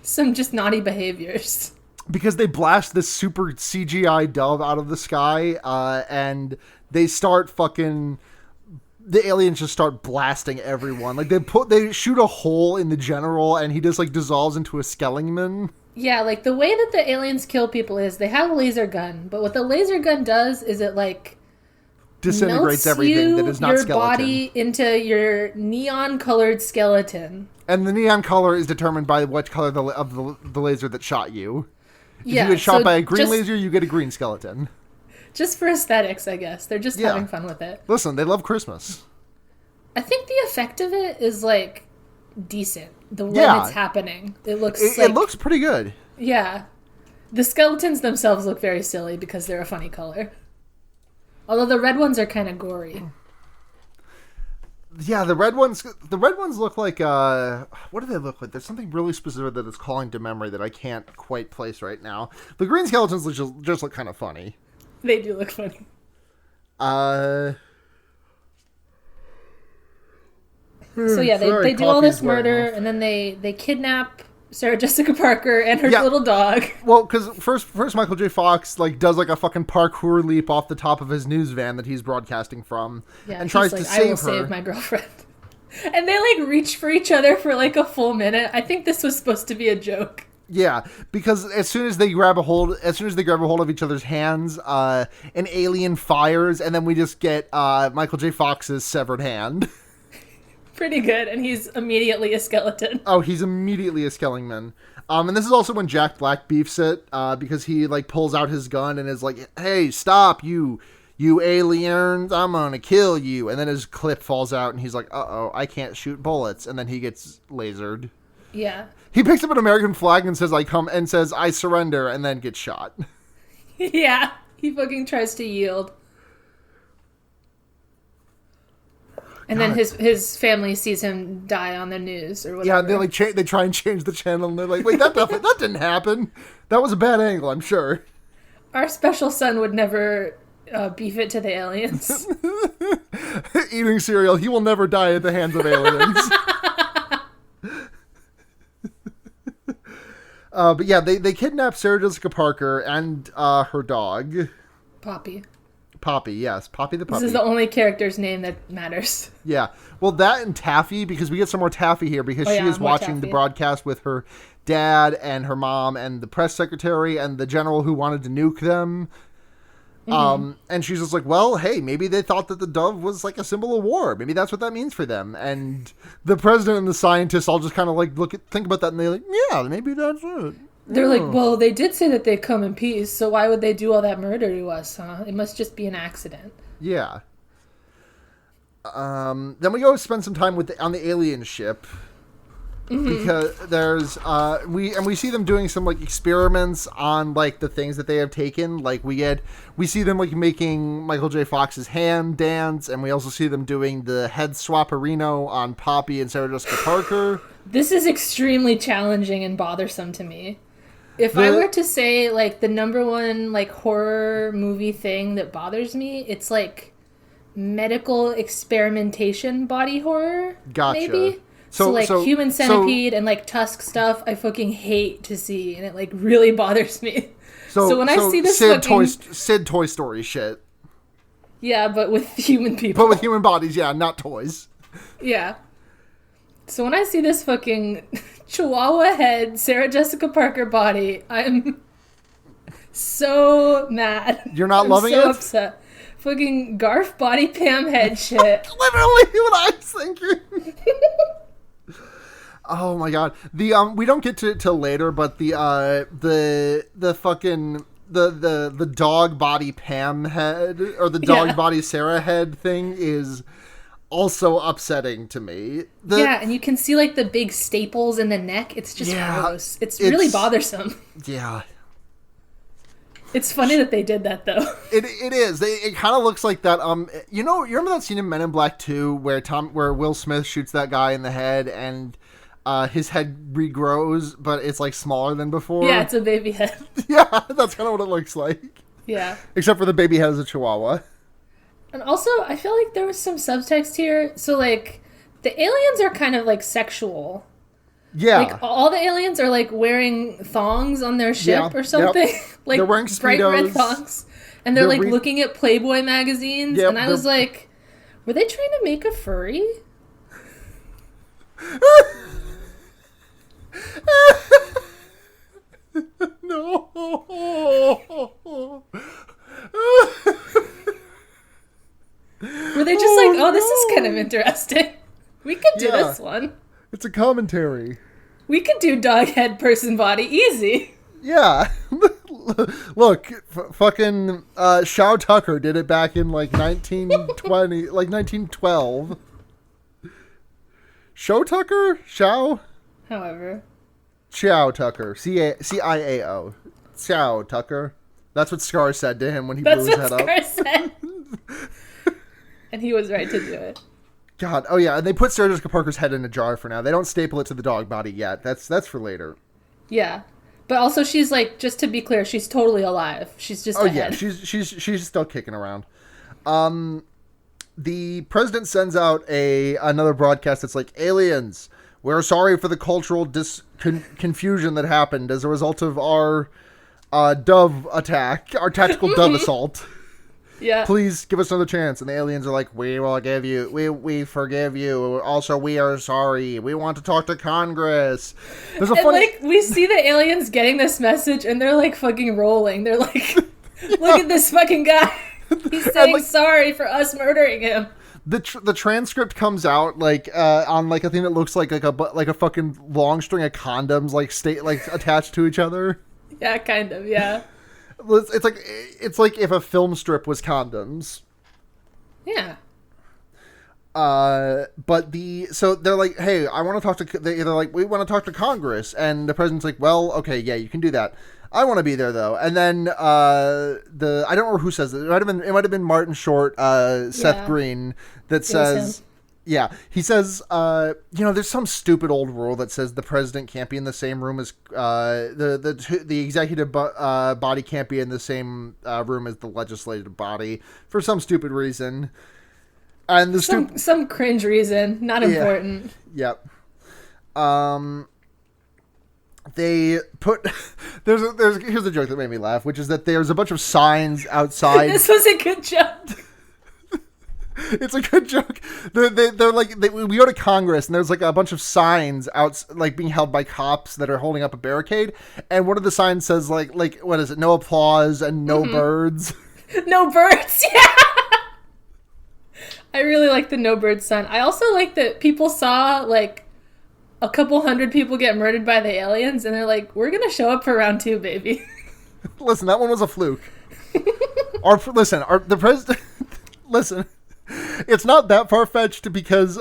some just naughty behaviors. Because they blast this super CGI dove out of the sky, and they start fucking... The aliens just start blasting everyone. Like, they shoot a hole in the general, and he just, like, dissolves into a skeleton. Yeah, like, the way that the aliens kill people is they have a laser gun, but what the laser gun does is it, like... disintegrates everything that is not skeleton. Your body into your neon-colored skeleton. And the neon color is determined by what color of the laser that shot you. If you get shot by a green laser, you get a green skeleton. Just for aesthetics, I guess. They're just having fun with it. Listen, they love Christmas. I think the effect of it is, like, decent. When it's happening. It looks pretty good. Yeah. The skeletons themselves look very silly because they're a funny color. Although the red ones are kind of gory. Yeah, the red ones look like, what do they look like? There's something really specific that is calling to memory that I can't quite place right now. The green skeletons just look kind of funny. They do look funny. So yeah, they do all this murder, and then they kidnap Sarah Jessica Parker and her little dog. Well, because first Michael J. Fox like does like a fucking parkour leap off the top of his news van that he's broadcasting from, and tries to save her. I will save my girlfriend. And they like reach for each other for like a full minute. I think this was supposed to be a joke. Yeah, because as soon as they grab a hold of each other's hands, an alien fires, and then we just get Michael J. Fox's severed hand. Pretty good, and he's immediately a skeleton. Oh, he's immediately a skeleton. And this is also when Jack Black beefs it, because he like pulls out his gun and is like, "Hey, stop, you aliens! I'm gonna kill you!" And then his clip falls out, and he's like, "Uh-oh, I can't shoot bullets." And then he gets lasered. Yeah. He picks up an American flag and says, "I surrender," and then gets shot. Yeah, he fucking tries to yield. And then his family sees him die on the news or whatever. Yeah, they try and change the channel, and they're like, "Wait, that didn't happen. That was a bad angle, I'm sure." Our special son would never beef it to the aliens. Eating cereal, he will never die at the hands of aliens. But yeah, they kidnap Sarah Jessica Parker and her dog. Poppy. Poppy, yes. Poppy the puppy. This is the only character's name that matters. Yeah. Well, that and Taffy, because we get some more Taffy here, because she is watching the broadcast with her dad and her mom and the press secretary and the general who wanted to nuke them. And she's just like, well, hey, maybe they thought that the dove was like a symbol of war. Maybe that's what that means for them. And the president and the scientists all just kind of like think about that, and they're like, yeah, maybe that's it. They're like, well, they did say that they come in peace, so why would they do all that murder to us, huh? It must just be an accident. Yeah. Then we go spend some time on the alien ship. Because there's we see them doing some like experiments on like the things that they have taken. Like we see them like making Michael J. Fox's hand dance, and we also see them doing the head swapperino on Poppy and Sarah Jessica Parker. This is extremely challenging and bothersome to me. If I were to say like the number one like horror movie thing that bothers me, it's like medical experimentation body horror. Gotcha. Maybe. So like human centipede and like tusk stuff, I fucking hate to see, and it like really bothers me. So when I see this Sid Toy Story shit. Yeah, but with human people. But with human bodies, yeah, not toys. Yeah. So when I see this fucking Chihuahua head, Sarah Jessica Parker body, I'm so mad. You're not loving it? I'm so upset. Fucking Garf body Pam head shit. Literally what I was thinking. Oh my god. The we don't get to it till later, but the fucking the dog body Pam head or the dog body Sarah head thing is also upsetting to me. And you can see like the big staples in the neck. It's just gross. It's really bothersome. Yeah. It's funny that they did that though. It is. It kind of looks like that. You remember that scene in Men in Black 2 where Will Smith shoots that guy in the head and his head regrows, but it's like smaller than before. Yeah, it's a baby head. Yeah, that's kind of what it looks like. Yeah. Except for the baby head is a chihuahua. And also, I feel like there was some subtext here. So, like, the aliens are kind of, like, sexual. Yeah. Like, all the aliens are, like, wearing thongs on their ship or something. Yep. Like, they're wearing bright red thongs. And they're like, looking at Playboy magazines. Yep, and I was like, were they trying to make a furry? No. Were they just like, oh, this is kind of interesting. We could do this one. It's a commentary. We could do dog head person body easy. Yeah. Look, fucking Shao Tucker did it back in like 1920, like 1912. Shao Tucker? Shao? However. Chow Tucker. C-I-A-O. Chow Tucker. That's what Scar said to him when he blew his head up. That's what Scar said. And he was right to do it. God. Oh, yeah. And they put Sarah Jessica Parker's head in a jar for now. They don't staple it to the dog body yet. That's for later. Yeah. But also she's like, just to be clear, she's totally alive. She's just a head. Yeah. She's still kicking around. The president sends out another broadcast that's like, aliens, we're sorry for the cultural confusion that happened as a result of our dove attack, our tactical dove assault. Yeah. Please give us another chance. And the aliens are like, we will give you, we forgive you. Also, we are sorry. We want to talk to Congress. There's a funny... like, we see the aliens getting this message and they're like fucking rolling. They're like, look at this fucking guy. He's saying like, sorry for us murdering him. The transcript comes out like on like a thing that looks like a fucking long string of condoms like attached to each other. Yeah, kind of. Yeah. It's like if a film strip was condoms. Yeah. But so they're like, hey, I want to talk to. They're like, we want to talk to Congress, and the president's like, well, okay, yeah, you can do that. I want to be there though. And then I don't remember who says it. It might have been Martin Short, Seth Green that says. Yeah, he says, there's some stupid old rule that says the president can't be in the same room as the executive body can't be in the same room as the legislative body for some stupid reason. And some cringe reason, not important. Yep. they put here's a joke that made me laugh, which is that there's a bunch of signs outside. This was a good joke. It's a good joke. They're like we go to Congress and there's like a bunch of signs out like being held by cops that are holding up a barricade, and one of the signs says like what is it? No applause and no birds. No birds. Yeah. I really like the no birds sign. I also like that people saw like a couple hundred people get murdered by the aliens, and they're like, "We're gonna show up for round 2, baby." Listen, that one was a fluke. The president. Listen. It's not that far-fetched because,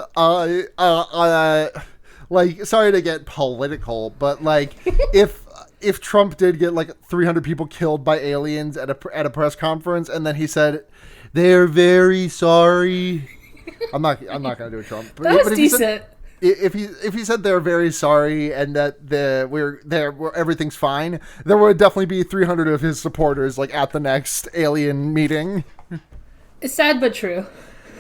like, sorry to get political, but, like, if Trump did get, like, 300 people killed by aliens at a press conference, and then he said, they're very sorry. I'm not going to do a Trump. That was decent. If he said they're very sorry and that everything's fine, there would definitely be 300 of his supporters, like, at the next alien meeting. It's sad but true.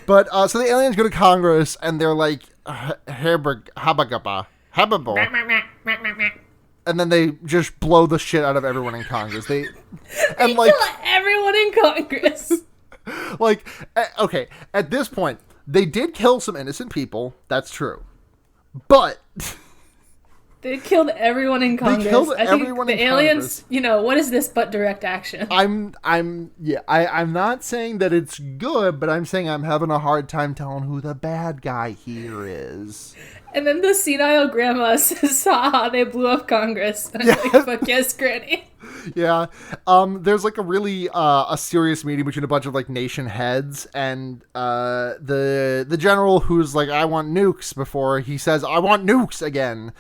But, so the aliens go to Congress, and they're like, habagaba, and then they just blow the shit out of everyone in Congress. They kill everyone in Congress. Like, okay, at this point, they did kill some innocent people. That's true. But... They killed everyone in Congress. I think the aliens, Congress. What is this but direct action? I'm not saying that it's good, but I'm saying I'm having a hard time telling who the bad guy here is. And then the senile grandma says, haha, they blew up Congress. And I'm like, fuck yes, Granny. Yeah. There's like a really, a serious meeting between a bunch of like nation heads, and, the general who's like, I want nukes, before he says, I want nukes again.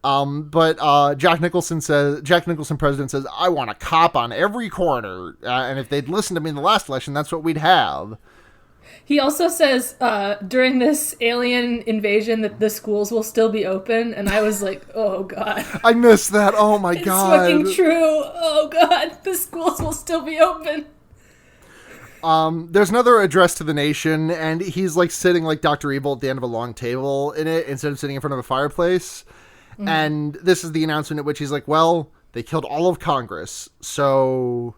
But Jack Nicholson, president, says, I want a cop on every corner. And if they'd listened to me in the last election, that's what we'd have. He also says, during this alien invasion, that the schools will still be open. And I was like, oh, God. I missed that. Oh, my God. It's fucking true. Oh, God. The schools will still be open. There's another address to the nation, and he's, like, sitting like Dr. Evil at the end of a long table in it, instead of sitting in front of a fireplace. Mm. And this is the announcement at which he's like, well, they killed all of Congress, so...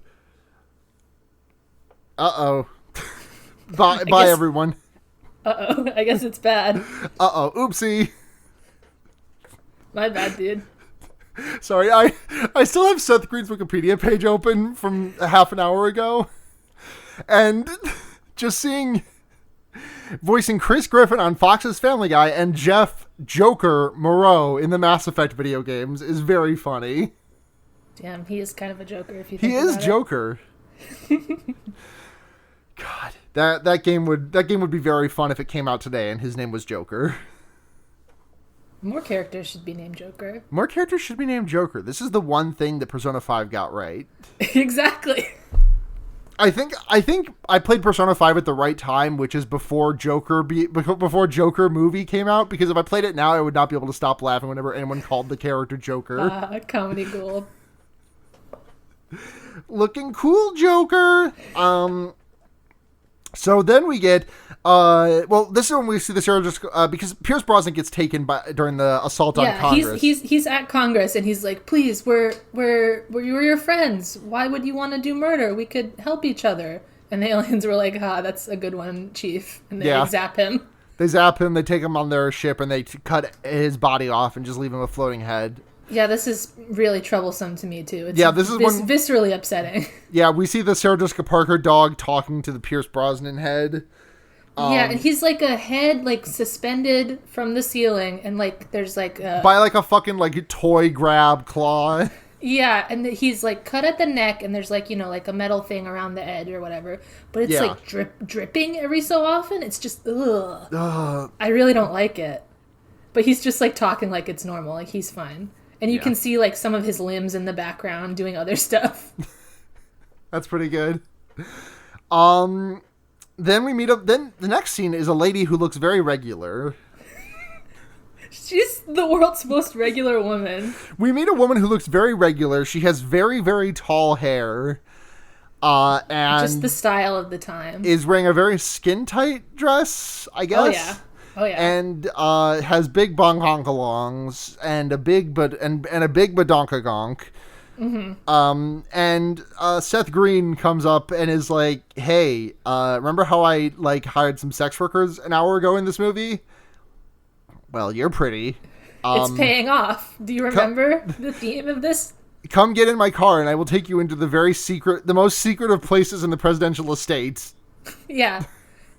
Uh-oh. Bye, everyone. Uh-oh. I guess it's bad. Uh-oh. Oopsie. My bad, dude. Sorry, I still have Seth Green's Wikipedia page open from a half an hour ago. And just seeing... voicing Chris Griffin on Fox's Family Guy and Jeff Joker Moreau in the Mass Effect video games is very funny. Damn, he is kind of a Joker if you think about it. He is Joker. God, that game would be very fun if it came out today and his name was Joker. More characters should be named Joker. More characters should be named Joker. This is the one thing that Persona 5 got right. Exactly. I think I played Persona 5 at the right time, which is before Joker movie came out, because if I played it now, I would not be able to stop laughing whenever anyone called the character Joker. Comedy gold. Looking cool, Joker. So then we get, this is when we see the Sarah just, because Pierce Brosnan gets taken during the assault on Congress. He's at Congress, and he's like, please, we're your friends. Why would you want to do murder? We could help each other. And the aliens were like, that's a good one, Chief. And they zap him. They zap him, they take him on their ship, and they cut his body off and just leave him a floating head. Yeah, this is really troublesome to me, too. It's this is viscerally upsetting. Yeah, we see the Sarah Jessica Parker dog talking to the Pierce Brosnan head. Yeah, and he's like a head, like, suspended from the ceiling, and, like, there's, like, by, like, a fucking, like, toy grab claw. Yeah, and he's, like, cut at the neck, and there's, like, like, a metal thing around the edge or whatever. But it's, like, dripping every so often. It's just, ugh. I really don't like it. But he's just, like, talking like it's normal. Like, he's fine. And you can see, like, some of his limbs in the background doing other stuff. That's pretty good. Then we meet up. Then the next scene is a lady who looks very regular. She's the world's most regular woman. We meet a woman who looks very regular. She has very, very tall hair. And just the style of the time. Is wearing a very skin-tight dress, I guess. Oh, yeah. Oh yeah. and has big bong honkalongs and a big and a big badonkagonk. And Seth Green comes up and is like, "Hey, remember how I like hired some sex workers an hour ago in this movie? Well, you're pretty. It's paying off. Do you remember the theme of this? Come get in my car and I will take you into the most secret of places in the presidential estate." Yeah.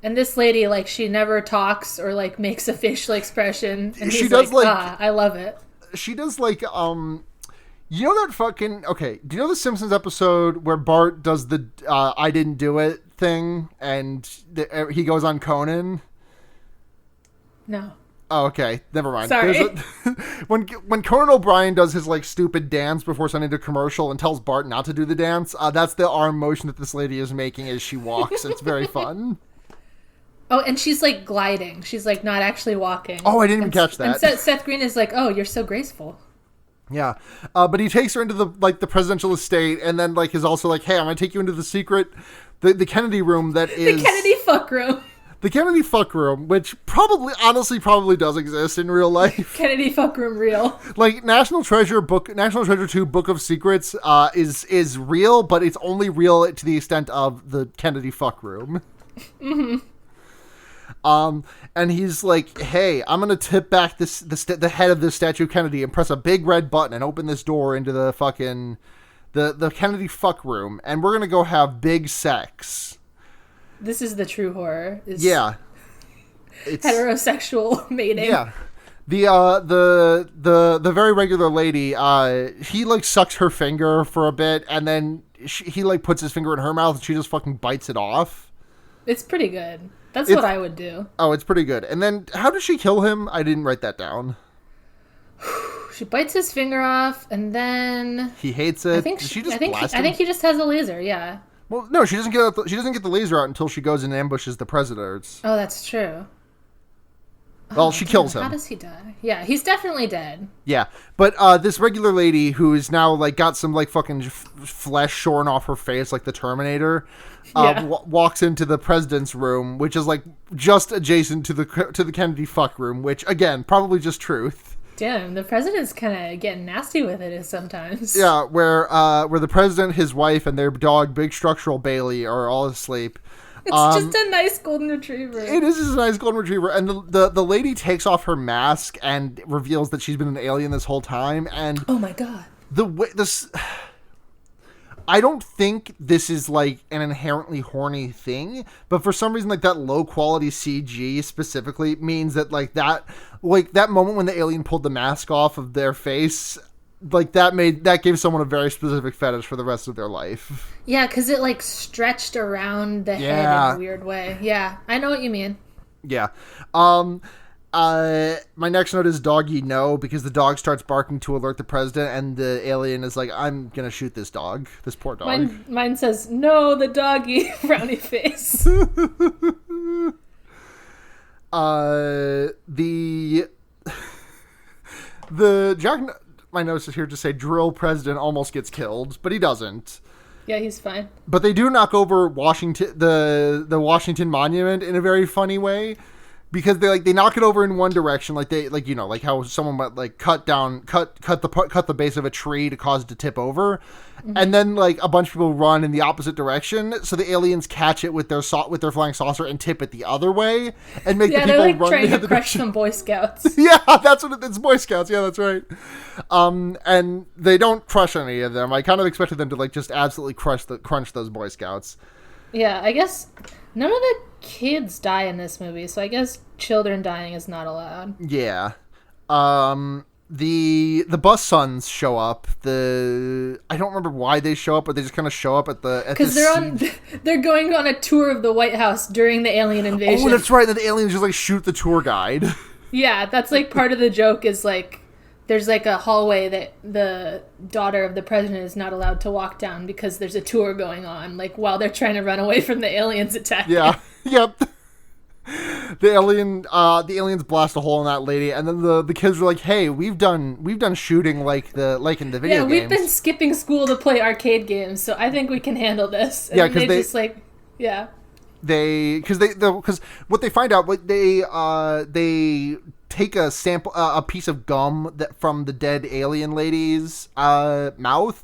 And this lady, like, she never talks or like makes a facial expression, and She he's does, like, like- I love it. She does like you know that fucking okay, do you know the Simpsons episode where Bart does the I didn't do it thing and he goes on Conan? No. Oh, okay. Never mind. Sorry. When Conan O'Brien does his like stupid dance before sending to commercial and tells Bart not to do the dance, that's the arm motion that this lady is making as she walks. It's very fun. Oh, and she's like gliding. She's like not actually walking. Oh, I didn't even catch that. And Seth Green is like, "Oh, you're so graceful." Yeah, but he takes her into the presidential estate, and then like is also like, "Hey, I'm gonna take you into the secret, the Kennedy room that is The Kennedy fuck room. the Kennedy fuck room, which honestly does exist in real life. Kennedy fuck room real. Like National Treasure 2 Book of Secrets is real, but it's only real to the extent of the Kennedy fuck room. And he's like, "Hey, I'm gonna tip back the head of this statue of Kennedy and press a big red button and open this door into the fucking the Kennedy fuck room, and we're gonna go have big sex." This is the true horror. Yeah, it's Heterosexual mating. yeah. The very regular lady, he like sucks her finger for a bit, and then he like puts his finger in her mouth, and she just fucking bites it off. It's pretty good. That's what I would do. Oh, it's pretty good. And then how does she kill him? I didn't write that down. She bites his finger off, and then He hates it. I think she just I think blast him? he just has a laser. Yeah. Well, no, she doesn't get the laser out until she goes and ambushes the president. Oh, that's true. Well, she kills How him. does he die? Yeah, he's definitely dead. Yeah, but this regular lady who is now like got some like fucking flesh shorn off her face, like the Terminator, walks into the president's room, which is like just adjacent to the Kennedy fuck room, which again probably just truth. Damn, the president's kind of getting nasty with it sometimes. Yeah, where the president, his wife, and their dog, Big Structural Bailey, are all asleep. It's just a nice golden retriever. It is just a nice golden retriever, and the lady takes off her mask and reveals that she's been an alien this whole time. And oh my god, I don't think this is like an inherently horny thing, but for some reason, like that low quality CG specifically means that like that moment when the alien pulled the mask off of their face, like that gave someone a very specific fetish for the rest of their life. Yeah, because it like stretched around the head in a weird way. Yeah, I know what you mean. Yeah. My next note is doggy no, because the dog starts barking to alert the president, and the alien is like, "I'm gonna shoot this dog, this poor dog." Mine says no, the doggy frowny face. The Jack. My notes is here to say drill president almost gets killed, but he doesn't. Yeah, he's fine. But they do knock over Washington, the Washington Monument in a very funny way, because they knock it over in one direction, like how someone might like cut the base of a tree to cause it to tip over, and then like a bunch of people run in the opposite direction, so the aliens catch it with their flying saucer and tip it the other way, and make the people like run trying the to other crush direction. some Boy Scouts. Yeah, that's what it's Boy Scouts. Yeah, that's right. And they don't crush any of them. I kind of expected them to like just absolutely crunch those Boy Scouts. Yeah, I guess none of the kids die in this movie, so I guess children dying is not allowed. Yeah. The bus sons show up. I don't remember why they show up, but they just kind of show up because they're going on a tour of the White House during the alien invasion. Oh, that's right. That the aliens just like shoot the tour guide. Yeah, that's like part of the joke is like there's like a hallway that the daughter of the president is not allowed to walk down because there's a tour going on, like while they're trying to run away from the aliens attacking. Yeah. Yep. The aliens blast a hole in that lady, and then the kids were like, "Hey, we've done shooting like in the video games. We've been skipping school to play arcade games, so I think we can handle this." And yeah, because they just like, yeah. because what they find out, they take a sample, a piece of gum that from the dead alien lady's mouth,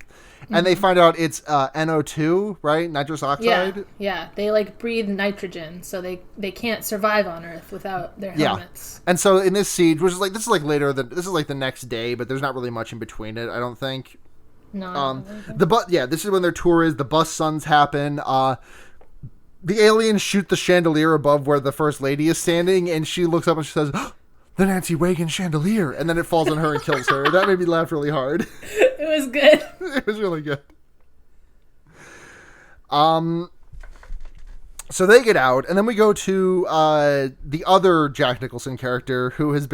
and they find out it's NO2, right? Nitrous oxide. Yeah. They like breathe nitrogen, so they can't survive on Earth without their helmets. And so in this siege, which is like this is like the next day, but there's not really much in between it, I don't think. No. This is when their tour is. The bus suns happen. The aliens shoot the chandelier above where the first lady is standing, and she looks up and she says, "Oh, the Nancy Reagan chandelier," and then it falls on her and kills her. That made me laugh really hard. It was good. It was really good. So they get out, and then we go to the other Jack Nicholson character who is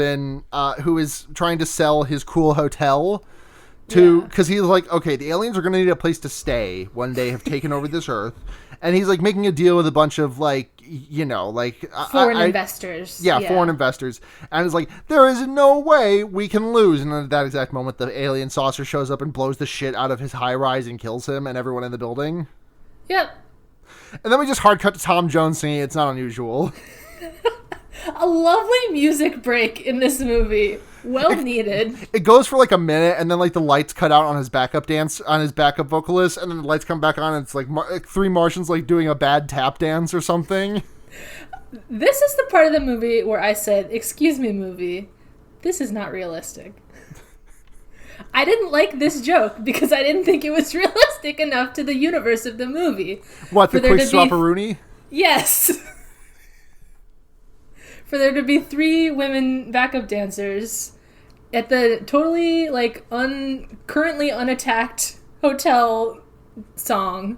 trying to sell his cool hotel because he's like, okay, the aliens are going to need a place to stay when they have taken over this Earth. And he's like making a deal with a bunch of foreign investors. Foreign investors. And it's like, there is no way we can lose. And then at that exact moment, the alien saucer shows up and blows the shit out of his high rise and kills him and everyone in the building. Yep. And then we just hard cut to Tom Jones singing It's Not Unusual. A lovely music break in this movie. Well needed. It goes for like a minute, and then like the lights cut out on his backup vocalist, and then the lights come back on, and it's like three Martians like doing a bad tap dance or something. This is the part of the movie where I said, "Excuse me, movie, this is not realistic." I didn't like this joke because I didn't think it was realistic enough to the universe of the movie. What, the quick swap-a-rooney? Yes. For there to be 3 women backup dancers at the totally, currently unattacked hotel song.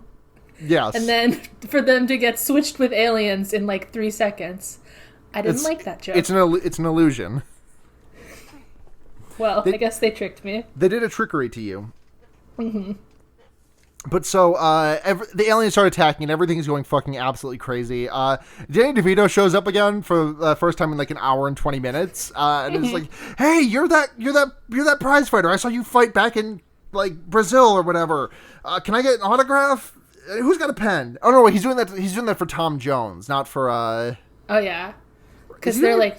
Yes. And then for them to get switched with aliens in, 3 seconds. I didn't like that joke. It's an illusion. Well, I guess they tricked me. They did a trickery to you. Mm-hmm. But so, the aliens start attacking and everything is going fucking absolutely crazy. Danny DeVito shows up again for the first time in an hour and 20 minutes. And it's like, hey, you're that prize fighter. I saw you fight back in, Brazil or whatever. Can I get an autograph? Who's got a pen? Oh, no, wait, he's doing that for Tom Jones, not for, Oh, yeah. Because they're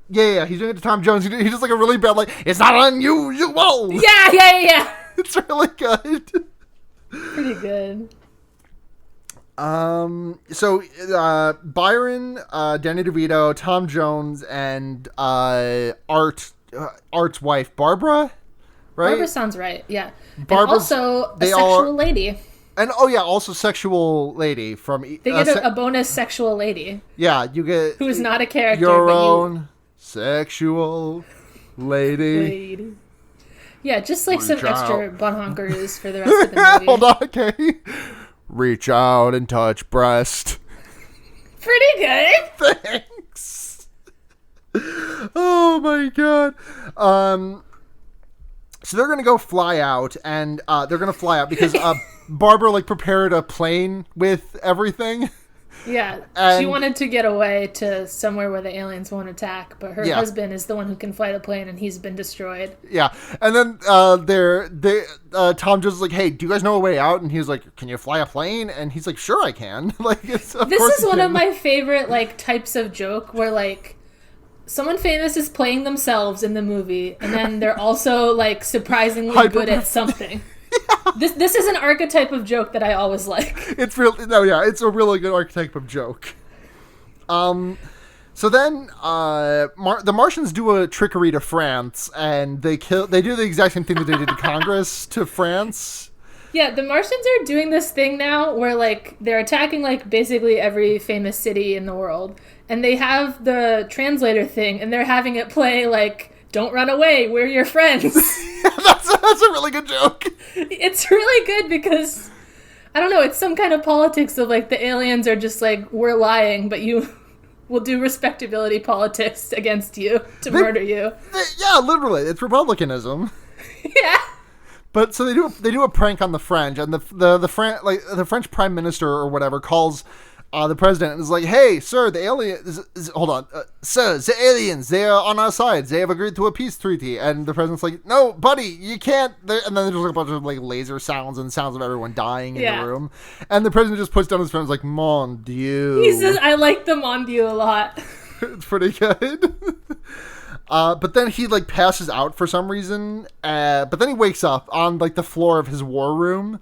Yeah, he's doing it to Tom Jones. He does a really bad, it's not unusual! Yeah. It's really good. Pretty good. So, Byron, Danny DeVito, Tom Jones, and Art's wife, Barbara, right? Barbara sounds right, yeah. Barbara's, and also a sexual lady. And, also sexual lady from... They get a bonus sexual lady. Yeah, you get... Who is not a character, your own sexual lady. Yeah, just some extra bunhonkers for the rest of the movie. Hold on, okay. Reach out and touch breast. Pretty good. Thanks. Oh my god. So they're gonna fly out because Barbara prepared a plane with everything. Yeah, she wanted to get away to somewhere where the aliens won't attack, but her husband is the one who can fly the plane, and he's been destroyed. Yeah, and then Tom Jones is like, "Hey, do you guys know a way out?" And he's like, "Can you fly a plane?" And he's like, "Sure, I can." This is one of my favorite types of joke where someone famous is playing themselves in the movie, and then they're also surprisingly good at something. This is an archetype of joke that I always like. It's a really good archetype of joke. So then the Martians do a trickery to France, and they do the exact same thing that they did to Congress to France. Yeah, the Martians are doing this thing now where they're attacking basically every famous city in the world, and they have the translator thing, and they're having it play "Don't run away, we're your friends." That's a really good joke. It's really good because, I don't know, it's some kind of politics of the aliens are just we're lying, but you will do respectability politics against you to murder you. Yeah, literally, it's republicanism. Yeah. But so they do a prank on the French, and the French prime minister or whatever calls the president is like, "Hey, sir, the aliens. Hold on, sir, the aliens. They are on our side. They have agreed to a peace treaty." And the president's like, "No, buddy, you can't." And then there's like a bunch of like laser sounds and sounds of everyone dying in the room. And the president just puts down his phone and is like, "Mon Dieu." He says, "I like the Mon Dieu a lot." It's pretty good. But then he like passes out for some reason. But then he wakes up on like the floor of his war room.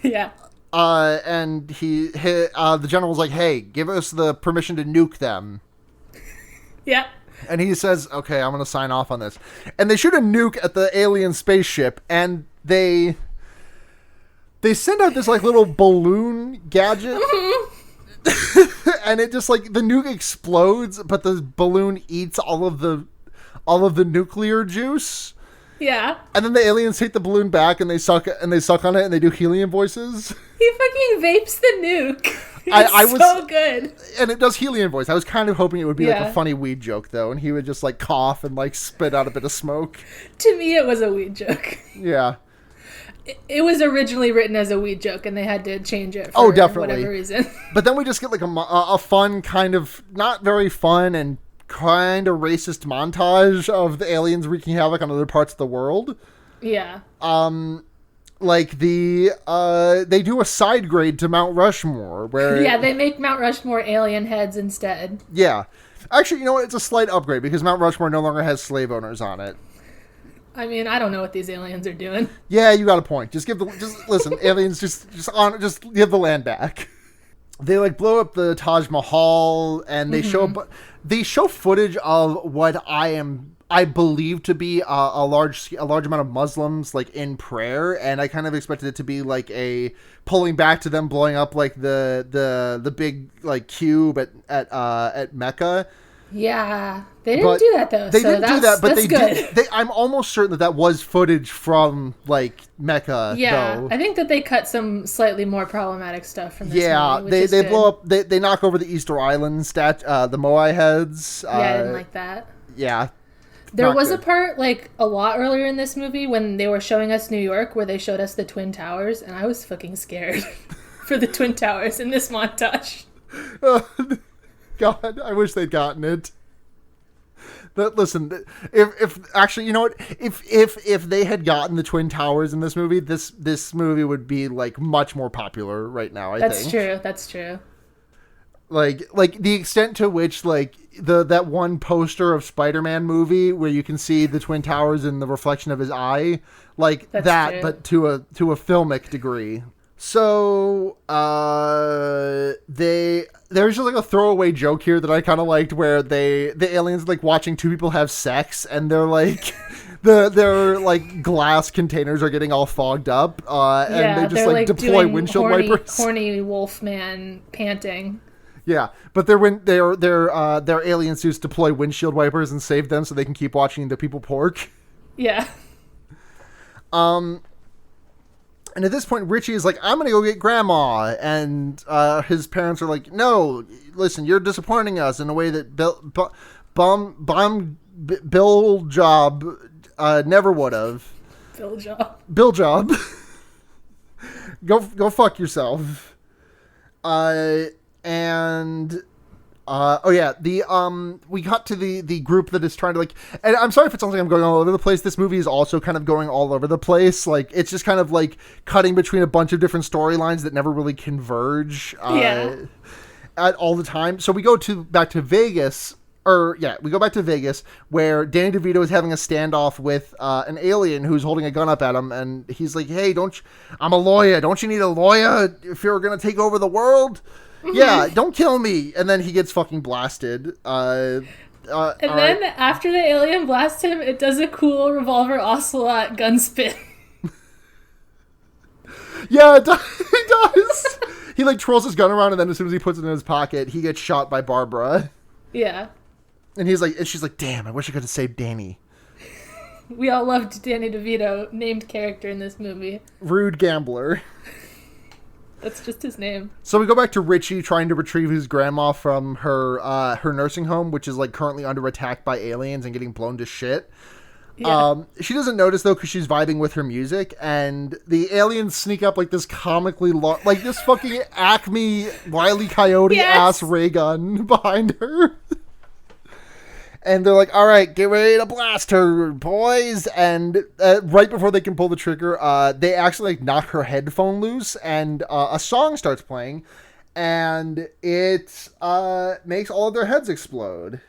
Yeah. And the general's like, "Hey, give us the permission to nuke them." Yeah. And he says, "Okay, I'm going to sign off on this." And they shoot a nuke at the alien spaceship, and they send out this like little balloon gadget. And it just like the nuke explodes, but the balloon eats all of the nuclear juice. Yeah. And then the aliens take the balloon back and they suck on it and they do helium voices. He fucking vapes the nuke. It's so good. And it does helium voice. I was kind of hoping it would be like a funny weed joke though, and he would just like cough and like spit out a bit of smoke. To me, it was a weed joke. Yeah. It was originally written as a weed joke, and they had to change it for whatever reason. But then we just get like a fun kind of, not very fun and kind of racist montage of the aliens wreaking havoc on other parts of the world. Yeah. Like they do a side grade to Mount Rushmore where... Yeah, they make Mount Rushmore alien heads instead. Yeah. Actually, you know what? It's a slight upgrade because Mount Rushmore no longer has slave owners on it. I mean, I don't know what these aliens are doing. Yeah, you got a point. Just listen, aliens, just give the land back. They like blow up the Taj Mahal, and they show footage of what I believe to be a large amount of Muslims like in prayer, and I kind of expected it to be like a pulling back to them blowing up like the big like cube at Mecca. Yeah, they didn't do that though. They didn't do that, but they good. did. I'm almost certain that was footage from like Mecca. Yeah, though. I think that they cut some slightly more problematic stuff from this they movie, they blow up. They knock over the Easter Island the Moai heads. Yeah, I didn't like that. Yeah. There was a part, like, a lot earlier in this movie when they were showing us New York where they showed us the Twin Towers, and I was fucking scared for the Twin Towers in this montage. God, I wish they'd gotten it. But listen, if actually, you know what? If they had gotten the Twin Towers in this movie, this movie would be, like, much more popular right now, I think. That's true. Like the extent to which like that one poster of Spider-Man movie where you can see the Twin Towers in the reflection of his eye, like that's that, true. but to a filmic degree. So there's just like a throwaway joke here that I kind of liked where the aliens like watching two people have sex and they're like their like glass containers are getting all fogged up and they just like deploy windshield wipers. Horny wolf man panting. Yeah, but their alien suits deploy windshield wipers and save them so they can keep watching the people pork. Yeah. And at this point, Richie is like, "I'm gonna go get Grandma," and his parents are like, "No, listen, you're disappointing us in a way that Bill Job never would have." Bill Job. Go fuck yourself. And we got to the group that is trying to like, and I'm sorry if it sounds like I'm going all over the place. This movie is also kind of going all over the place. Like it's just kind of like cutting between a bunch of different storylines that never really converge at all the time. So we go back to Vegas. We go back to Vegas where Danny DeVito is having a standoff with an alien who's holding a gun up at him, and he's like, "Hey, I'm a lawyer. Don't you need a lawyer if you're gonna take over the world? Yeah, don't kill me." And then he gets fucking blasted. And then after the alien blasts him, it does a cool revolver ocelot gun spin. Yeah, it does. He like twirls his gun around, and then as soon as he puts it in his pocket, he gets shot by Barbara. Yeah. And she's like, "Damn, I wish I could have saved Danny." We all loved Danny DeVito, named character in this movie. Rude gambler. That's just his name. So we go back to Richie trying to retrieve his grandma from her nursing home, which is like currently under attack by aliens and getting blown to shit. Yeah. She doesn't notice though because she's vibing with her music, and the aliens sneak up like this comically like this fucking Acme Wile E. Coyote ass ray gun behind her. And they're like, all right, get ready to blast her, boys. And right before they can pull the trigger, they actually like knock her headphone loose, and a song starts playing, and it makes all of their heads explode.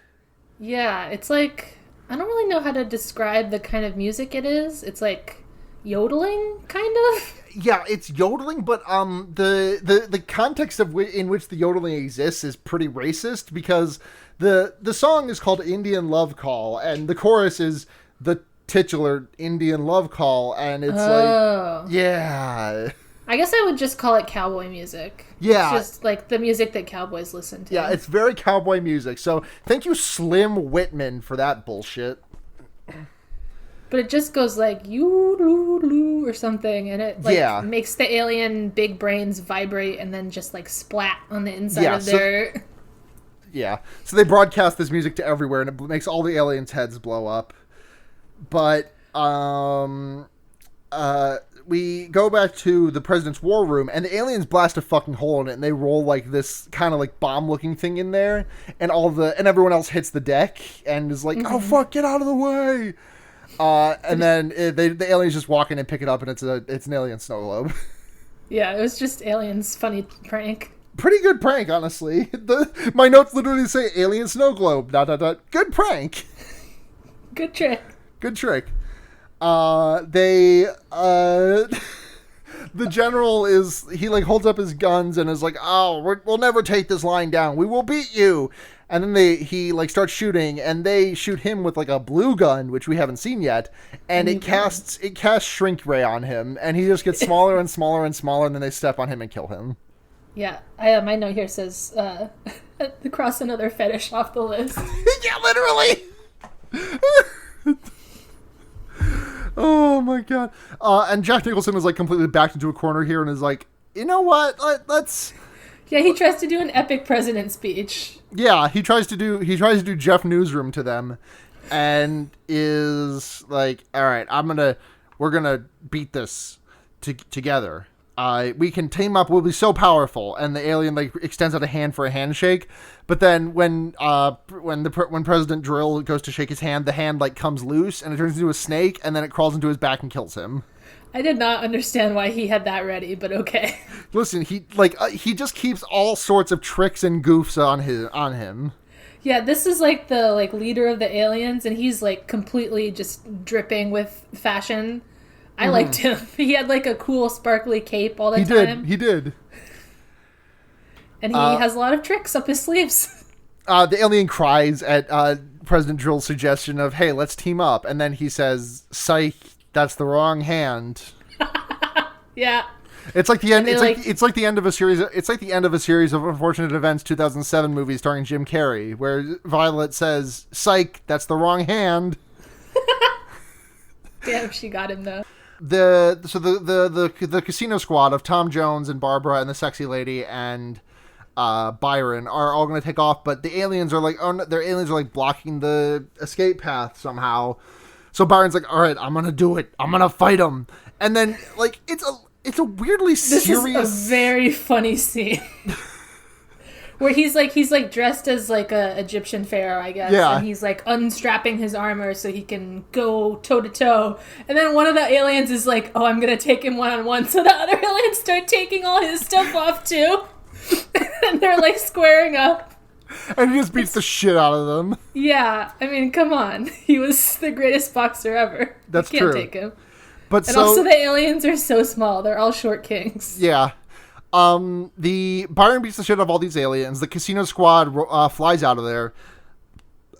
Yeah, it's like, I don't really know how to describe the kind of music it is. It's like yodeling, kind of. Yeah, it's yodeling, but the context in which the yodeling exists is pretty racist, because the song is called Indian Love Call, and the chorus is the titular Indian Love Call, and it's like, yeah. I guess I would just call it cowboy music. Yeah. It's just like the music that cowboys listen to. Yeah, it's very cowboy music. So thank you, Slim Whitman, for that bullshit. But it just goes like you or something, and it like makes the alien big brains vibrate and then just like splat on the inside of their. Yeah, so they broadcast this music to everywhere, and it makes all the aliens' heads blow up. But we go back to the president's war room, and the aliens blast a fucking hole in it, and they roll like this kind of like bomb-looking thing in there, and everyone else hits the deck and is like, "Oh fuck, get out of the way!" And then the aliens just walk in and pick it up, and it's an alien snow globe. Yeah, it was just aliens' funny prank. Pretty good prank, honestly. My notes literally say alien snow globe. ... Good prank. Good trick. Good trick. The general he like holds up his guns and is like, "Oh, we'll never take this line down. We will beat you." And then he like starts shooting, and they shoot him with like a blue gun, which we haven't seen yet, and it casts shrink ray on him, and he just gets smaller and smaller and smaller, and then they step on him and kill him. Yeah, my note here says cross another fetish off the list. Yeah, literally. Oh my god. And Jack Nicholson is like completely backed into a corner here and is like, you know what? Let's. Yeah, he tries to do an epic president speech. Yeah, he tries to do Jeff Newsroom to them, and is like, all right, we're gonna beat this together. We can team up. We'll be so powerful. And the alien like extends out a hand for a handshake. But then when President Drill goes to shake his hand, the hand like comes loose and it turns into a snake, and then it crawls into his back and kills him. I did not understand why he had that ready, but okay. Listen, he just keeps all sorts of tricks and goofs on him. Yeah, this is like the leader of the aliens, and he's like completely just dripping with fashion. I liked him. He had like a cool sparkly cape all the time. He did. And he has a lot of tricks up his sleeves. The alien cries at President Drill's suggestion of, "Hey, let's team up," and then he says, "Psych, that's the wrong hand." Yeah. It's like the end. It's like the end of a series. It's like the end of a series of Unfortunate Events 2007 movies starring Jim Carrey, where Violet says, "Psych, that's the wrong hand." Damn, she got him though. The casino squad of Tom Jones and Barbara and the sexy lady and Byron are all going to take off, but the aliens are like, their aliens are like blocking the escape path somehow. So Byron's like, all right, I'm going to do it. I'm going to fight them. And then like, it's a weirdly serious. This is a very funny scene. Where he's like dressed as like a Egyptian pharaoh, I guess. Yeah. And he's like unstrapping his armor so he can go toe to toe. And then one of the aliens is like, "Oh, I'm gonna take him 1-on-1." So the other aliens start taking all his stuff off too. And they're like squaring up. And he just beats the shit out of them. Yeah, I mean, come on. He was the greatest boxer ever. That's true. true. Can't take him. But and also the aliens are so small. They're all short kings. Yeah. The Byron beats the shit out of all these aliens. The casino squad flies out of there.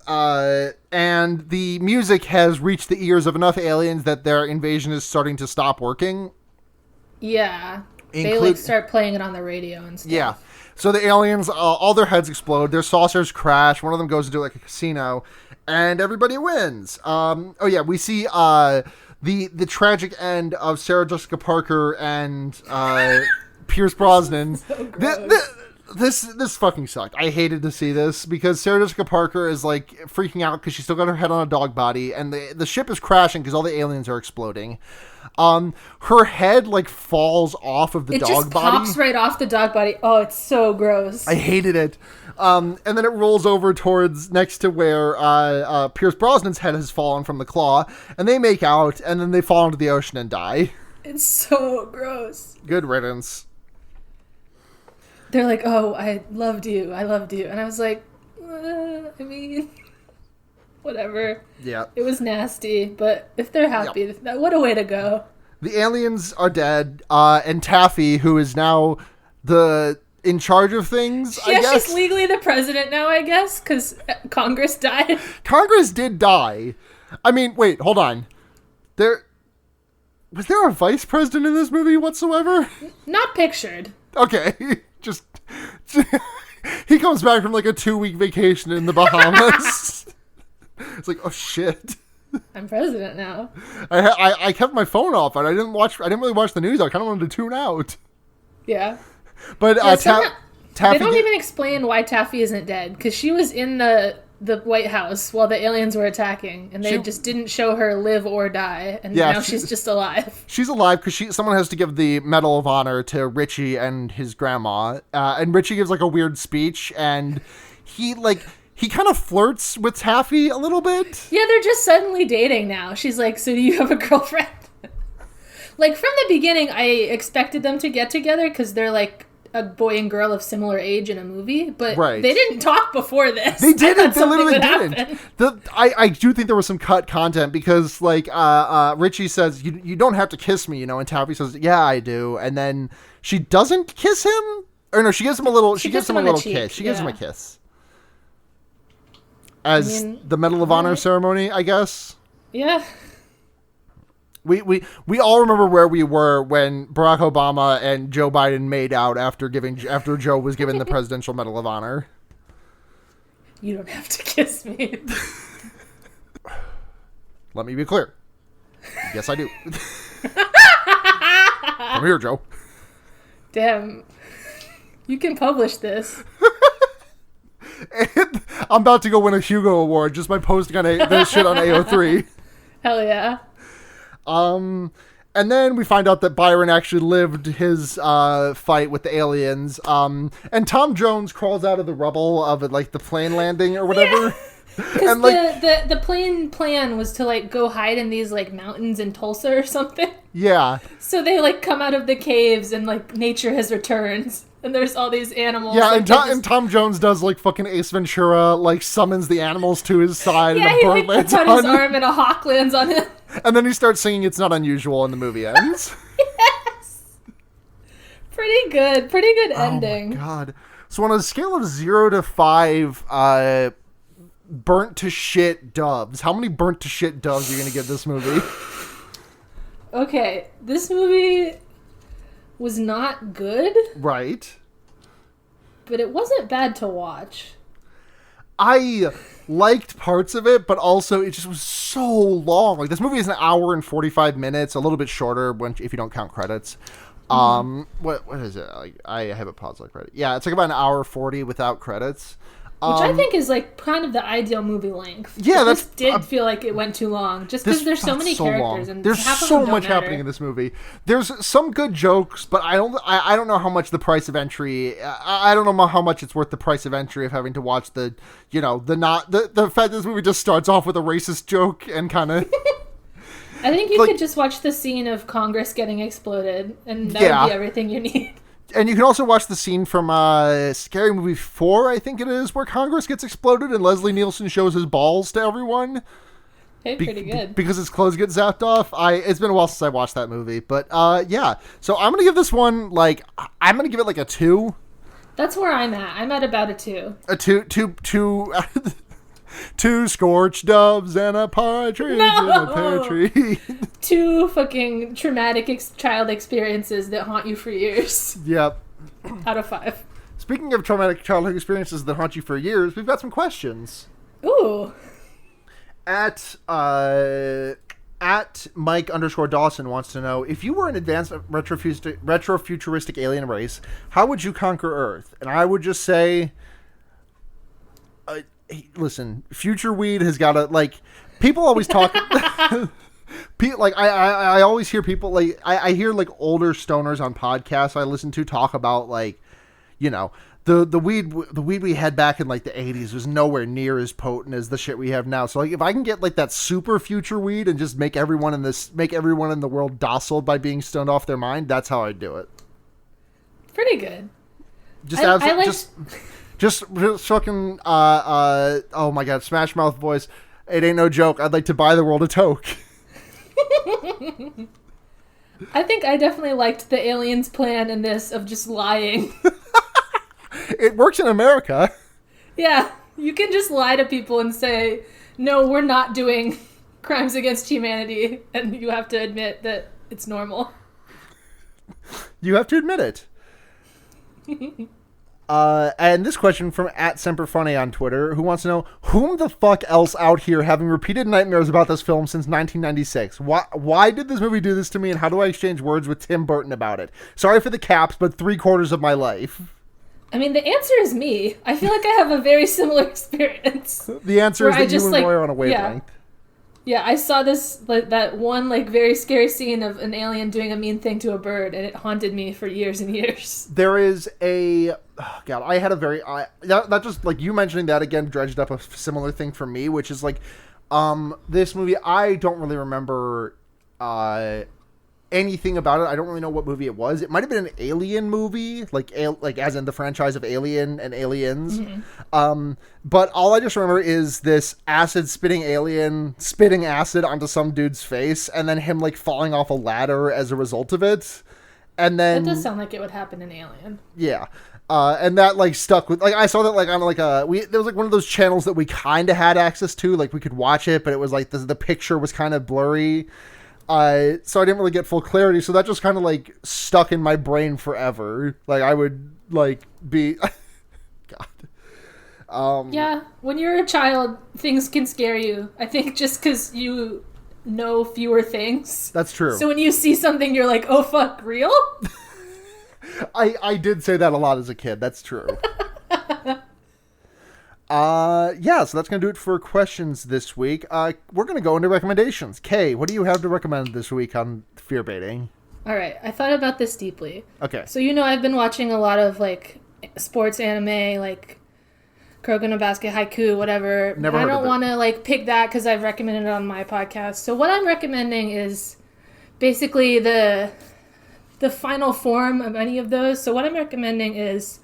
And the music has reached the ears of enough aliens that their invasion is starting to stop working. Yeah. They like start playing it on the radio and stuff. Yeah. So the aliens, all their heads explode. Their saucers crash. One of them goes into like a casino, and everybody wins. We see the tragic end of Sarah Jessica Parker and Pierce Brosnan. So This fucking sucked. I hated to see this because Sarah Jessica Parker is like freaking out because she's still got her head on a dog body, and the ship is crashing because all the aliens are exploding. Her head like falls off of the dog body. It just pops right off the dog body. Oh, it's so gross. I hated it. And then it rolls over towards next to where Pierce Brosnan's head has fallen from the claw, and they make out, and then they fall into the ocean and die. It's so gross. Good riddance. They're like, oh, I loved you. And I was like, I mean, whatever. Yeah. It was nasty, but if they're happy, what a way to go. The aliens are dead, and Taffy, who is now in charge of things, I guess. She's legally the president now, I guess, because Congress died. Congress did die. I mean, wait, hold on. Was there a vice president in this movie whatsoever? Not pictured. Okay. Just he comes back from like a 2-week vacation in the Bahamas. It's like, oh shit, I'm president now. I kept my phone off and I didn't really watch the news. I kind of wanted to tune out. Yeah, but Taffy, they don't even explain why Taffy isn't dead, because she was in the White House while the aliens were attacking, and they just didn't show her live or die, and now she's just alive. She's alive because someone has to give the Medal of Honor to Richie and his grandma, and Richie gives like a weird speech, and he kind of flirts with Taffy a little bit. Yeah, they're just suddenly dating now. She's like, so do you have a girlfriend? Like, from the beginning, I expected them to get together because they're like a boy and girl of similar age in a movie, but they didn't talk before this. They didn't. They literally didn't. I do think there was some cut content because like Richie says, you don't have to kiss me, and Taffy says, yeah, I do, and then she doesn't kiss him, or no, she gives him a little. She gives him a little kiss. She gives him a kiss as the Medal of Honor ceremony, I guess. Yeah. We all remember where we were when Barack Obama and Joe Biden made out after Joe was given the Presidential Medal of Honor. You don't have to kiss me. Let me be clear. Yes, I do. Come here, Joe. Damn. You can publish this. And I'm about to go win a Hugo Award just by posting on this shit on AO3. Hell yeah. And then we find out that Byron actually lived his fight with the aliens. And Tom Jones crawls out of the rubble of like the plane landing or whatever. Yeah. Because the plane plan was to like go hide in these like mountains in Tulsa or something. Yeah. So they like come out of the caves and like nature has returned. And there's all these animals. Yeah, and Tom Jones does like fucking Ace Ventura, like summons the animals to his side, and a bird like, lands on his arm and a hawk lands on him. And then he starts singing "It's Not Unusual" and the movie ends. Yes, pretty good ending. Oh my god! So on a scale of 0 to 5, burnt to shit doves, how many burnt to shit doves are you gonna give this movie? Okay, this movie was not good. Right. But it wasn't bad to watch. I liked parts of it, but also it just was so long. Like, this movie is an hour and 45 minutes, a little bit shorter if you don't count credits. What is it? Like, I have it paused like credit. Yeah, it's like about an hour 40 without credits. Which I think is like kind of the ideal movie length. Yeah, this did feel like it went too long, just because there's so many characters and there's half of so them don't much matter. happening in this movie. There's some good jokes, but I don't know how much the price of entry. I don't know how much it's worth the price of entry of having to watch the fact this movie just starts off with a racist joke and kind of. I think you could just watch the scene of Congress getting exploded, and that would be everything you need. And you can also watch the scene from Scary Movie 4, I think it is, where Congress gets exploded and Leslie Nielsen shows his balls to everyone. Hey, pretty good. Because his clothes get zapped off. It's been a while since I watched that movie. But, yeah. So I'm going to give this one, I'm going to give it, a 2. That's where I'm at. I'm at about a 2. A 2... 2 scorched doves and a partridge in a pear tree. 2 fucking traumatic child experiences that haunt you for years. Yep. Out of 5. Speaking of traumatic childhood experiences that haunt you for years, we've got some questions. Ooh. At at Mike_Dawson wants to know, if you were an advanced retrofuturistic alien race, how would you conquer Earth? And I would just say, hey, listen, future weed has got to, like, people always talk. Like I always hear people like I hear like older stoners on podcasts I listen to talk about, like, you know, the weed we had back in like the 80s was nowhere near as potent as the shit we have now. So like if I can get like that super future weed and just make everyone in the world docile by being stoned off their mind, that's how I'd do it. Pretty good. Just fucking oh my god, Smash Mouth voice. It ain't no joke. I'd like to buy the world a toke. I think I definitely liked the aliens' plan in this of just lying. It works in America. Yeah, you can just lie to people and say, no, we're not doing crimes against humanity, and you have to admit that it's normal. You have to admit it. And this question from @SemperFunny on Twitter, who wants to know, whom the fuck else out here having repeated nightmares about this film since 1996? Why did this movie do this to me, and how do I exchange words with Tim Burton about it? Sorry for the caps, but 3/4 of my life. I mean, the answer is me. I feel like I have a very similar experience. The answer is that you and Roy are on a wavelength. Yeah, I saw this, like, that one, like, very scary scene of an alien doing a mean thing to a bird, and it haunted me for years and years. There is a... Oh God, I had a very... that just, like, you mentioning that again dredged up a similar thing for me, which is, like, this movie, I don't really remember anything about it. I don't really know what movie it was. It might have been an Alien movie, like as in the franchise of Alien and Aliens. Mm-hmm. But all I just remember is this acid-spitting alien spitting acid onto some dude's face, and then him, like, falling off a ladder as a result of it. And then... That does sound like it would happen in Alien. Yeah. And that, like, stuck with... Like, I saw that, like, on, like, there was, like, one of those channels that we kind of had access to. Like, we could watch it, but it was, like, the picture was kind of blurry. So I didn't really get full clarity, so that just kind of, like, stuck in my brain forever. Like, I would, like, be... God. Yeah, when you're a child, things can scare you. I think just because you know fewer things. That's true. So when you see something, you're like, oh, fuck, real? I did say that a lot as a kid. That's true. Yeah, so that's going to do it for questions this week. We're going to go into recommendations. Kay, what do you have to recommend this week on fear baiting? All right, I thought about this deeply. Okay. So, you know, I've been watching a lot of, like, sports anime, like Kuroko no Basket, Haiku, whatever. Never heard of it. I don't want to, like, pick that because I've recommended it on my podcast. So what I'm recommending is basically the final form of any of those. So what I'm recommending is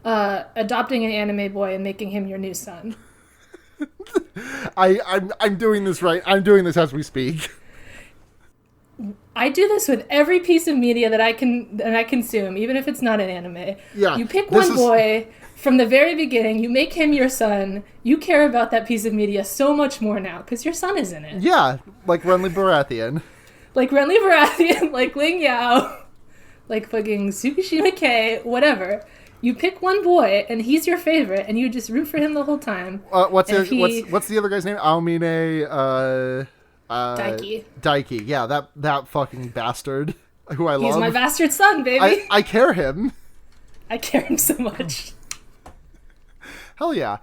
adopting an anime boy and making him your new son. I'm doing this right. I'm doing this as we speak. I do this with every piece of media that I consume, even if it's not an anime. Yeah, you pick one boy from the very beginning, you make him your son, you care about that piece of media so much more now, because your son is in it. Yeah, like Renly Baratheon. Like Renly Baratheon, like Ling Yao, like fucking Tsukishima Kei, whatever. You pick one boy, and he's your favorite, and you just root for him the whole time. What's the other guy's name? Aomine, Daiki. Yeah, that fucking bastard who I love. He's my bastard son, baby. I care him. I care him so much. Hell yeah.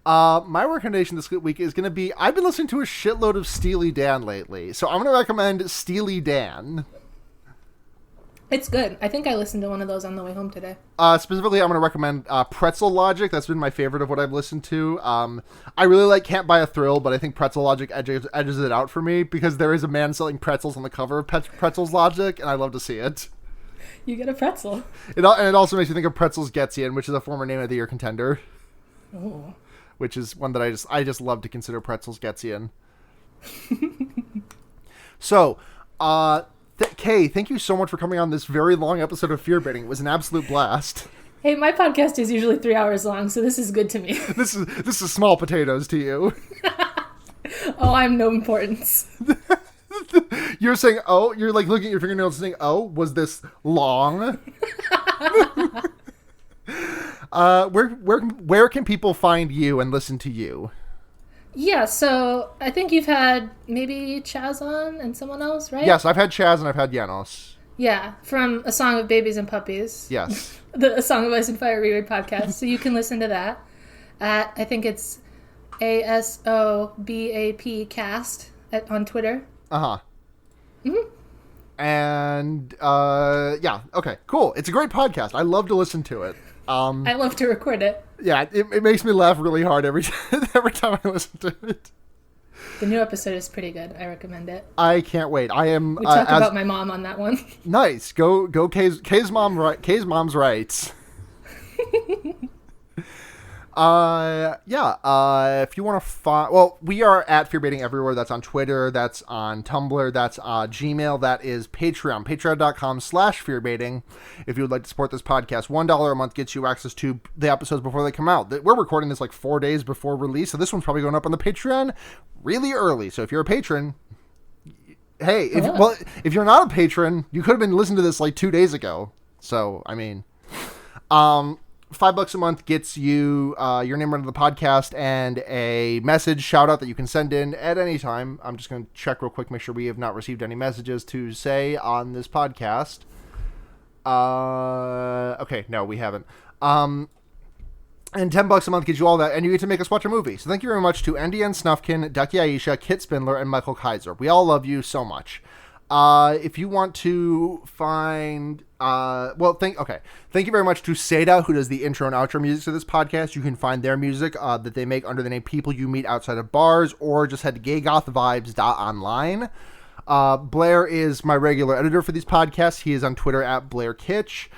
My recommendation this week is going to be, I've been listening to a shitload of Steely Dan lately, so I'm going to recommend Steely Dan. It's good. I think I listened to one of those on the way home today. Specifically, I'm going to recommend Pretzel Logic. That's been my favorite of what I've listened to. I really like Can't Buy a Thrill, but I think Pretzel Logic edges it out for me because there is a man selling pretzels on the cover of Pretzel's Logic, and I love to see it. You get a pretzel. And it also makes me think of Pretzel's Getzian, which is a former Name of the Year contender. Oh. Which is one that I just love to consider Pretzel's Getzian. So, Kay, thank you so much for coming on this very long episode of Fear Baiting. It was an absolute blast. Hey, my podcast is usually 3 hours long, so this is good to me. This is small potatoes to you. Oh, I'm no importance. You're saying, oh, you're like looking at your fingernails and saying, oh, was this long? Where can people find you and listen to you? Yeah, so I think you've had maybe Chaz on and someone else, right? Yes, I've had Chaz and I've had Janos. Yeah, from A Song of Babies and Puppies. Yes. The A Song of Ice and Fire reread podcast. So you can listen to that at, I think it's ASOBAP cast on Twitter. Uh-huh. Mm-hmm. And, yeah, okay, cool. It's a great podcast. I love to listen to it. I love to record it. Yeah, it makes me laugh really hard every time I listen to it. The new episode is pretty good. I recommend it. I can't wait. I am. We talk about my mom on that one. Nice. Go. Kay's mom. Kay's mom's rights. Yeah. If you want to find, well, we are at Fearbaiting everywhere. That's on Twitter. That's on Tumblr. That's Gmail. That is Patreon. Patreon.com/fearbaiting. If you would like to support this podcast, $1 a month gets you access to the episodes before they come out. We're recording this like 4 days before release, so this one's probably going up on the Patreon really early. So if you're a patron, hey, if you're not a patron, you could have been listening to this like 2 days ago. So I mean, $5 a month gets you your name under the podcast and a message shout out that you can send in at any time. I'm just going to check real quick, make sure we have not received any messages to say on this podcast. Okay, no, we haven't. And $10 a month gets you all that, and you get to make us watch a movie. So thank you very much to NDN Snufkin, Ducky Aisha, Kit Spindler, and Michael Kaiser. We all love you so much. If you want to find, thank you very much to Seda, who does the intro and outro music to this podcast. You can find their music, that they make under the name People You Meet Outside of Bars, or just head to gaygothvibes.online. Blair is my regular editor for these podcasts. He is on Twitter at Blair Kitsch.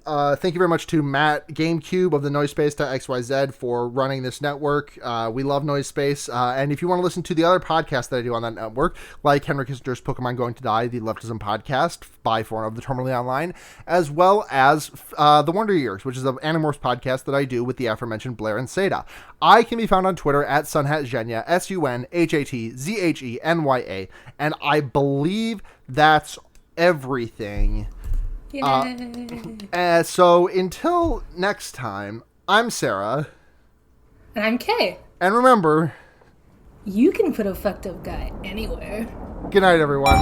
Thank you very much to Matt GameCube of the Noisepace.xyz for running this network. We love Noisepace. And if you want to listen to the other podcasts that I do on that network, like Henry Kissinger's Pokemon Going to Die, the Leftism podcast by For of the Terminally Online, as well as The Wonder Years, which is an Animorphs podcast that I do with the aforementioned Blair and Seda. I can be found on Twitter at Sunhatzhenya, SUNHATZHENYA, and I believe that's everything. So until next time, I'm Sara. And I'm Kay. And remember, you can put a fucked up guy anywhere. Good night, everyone.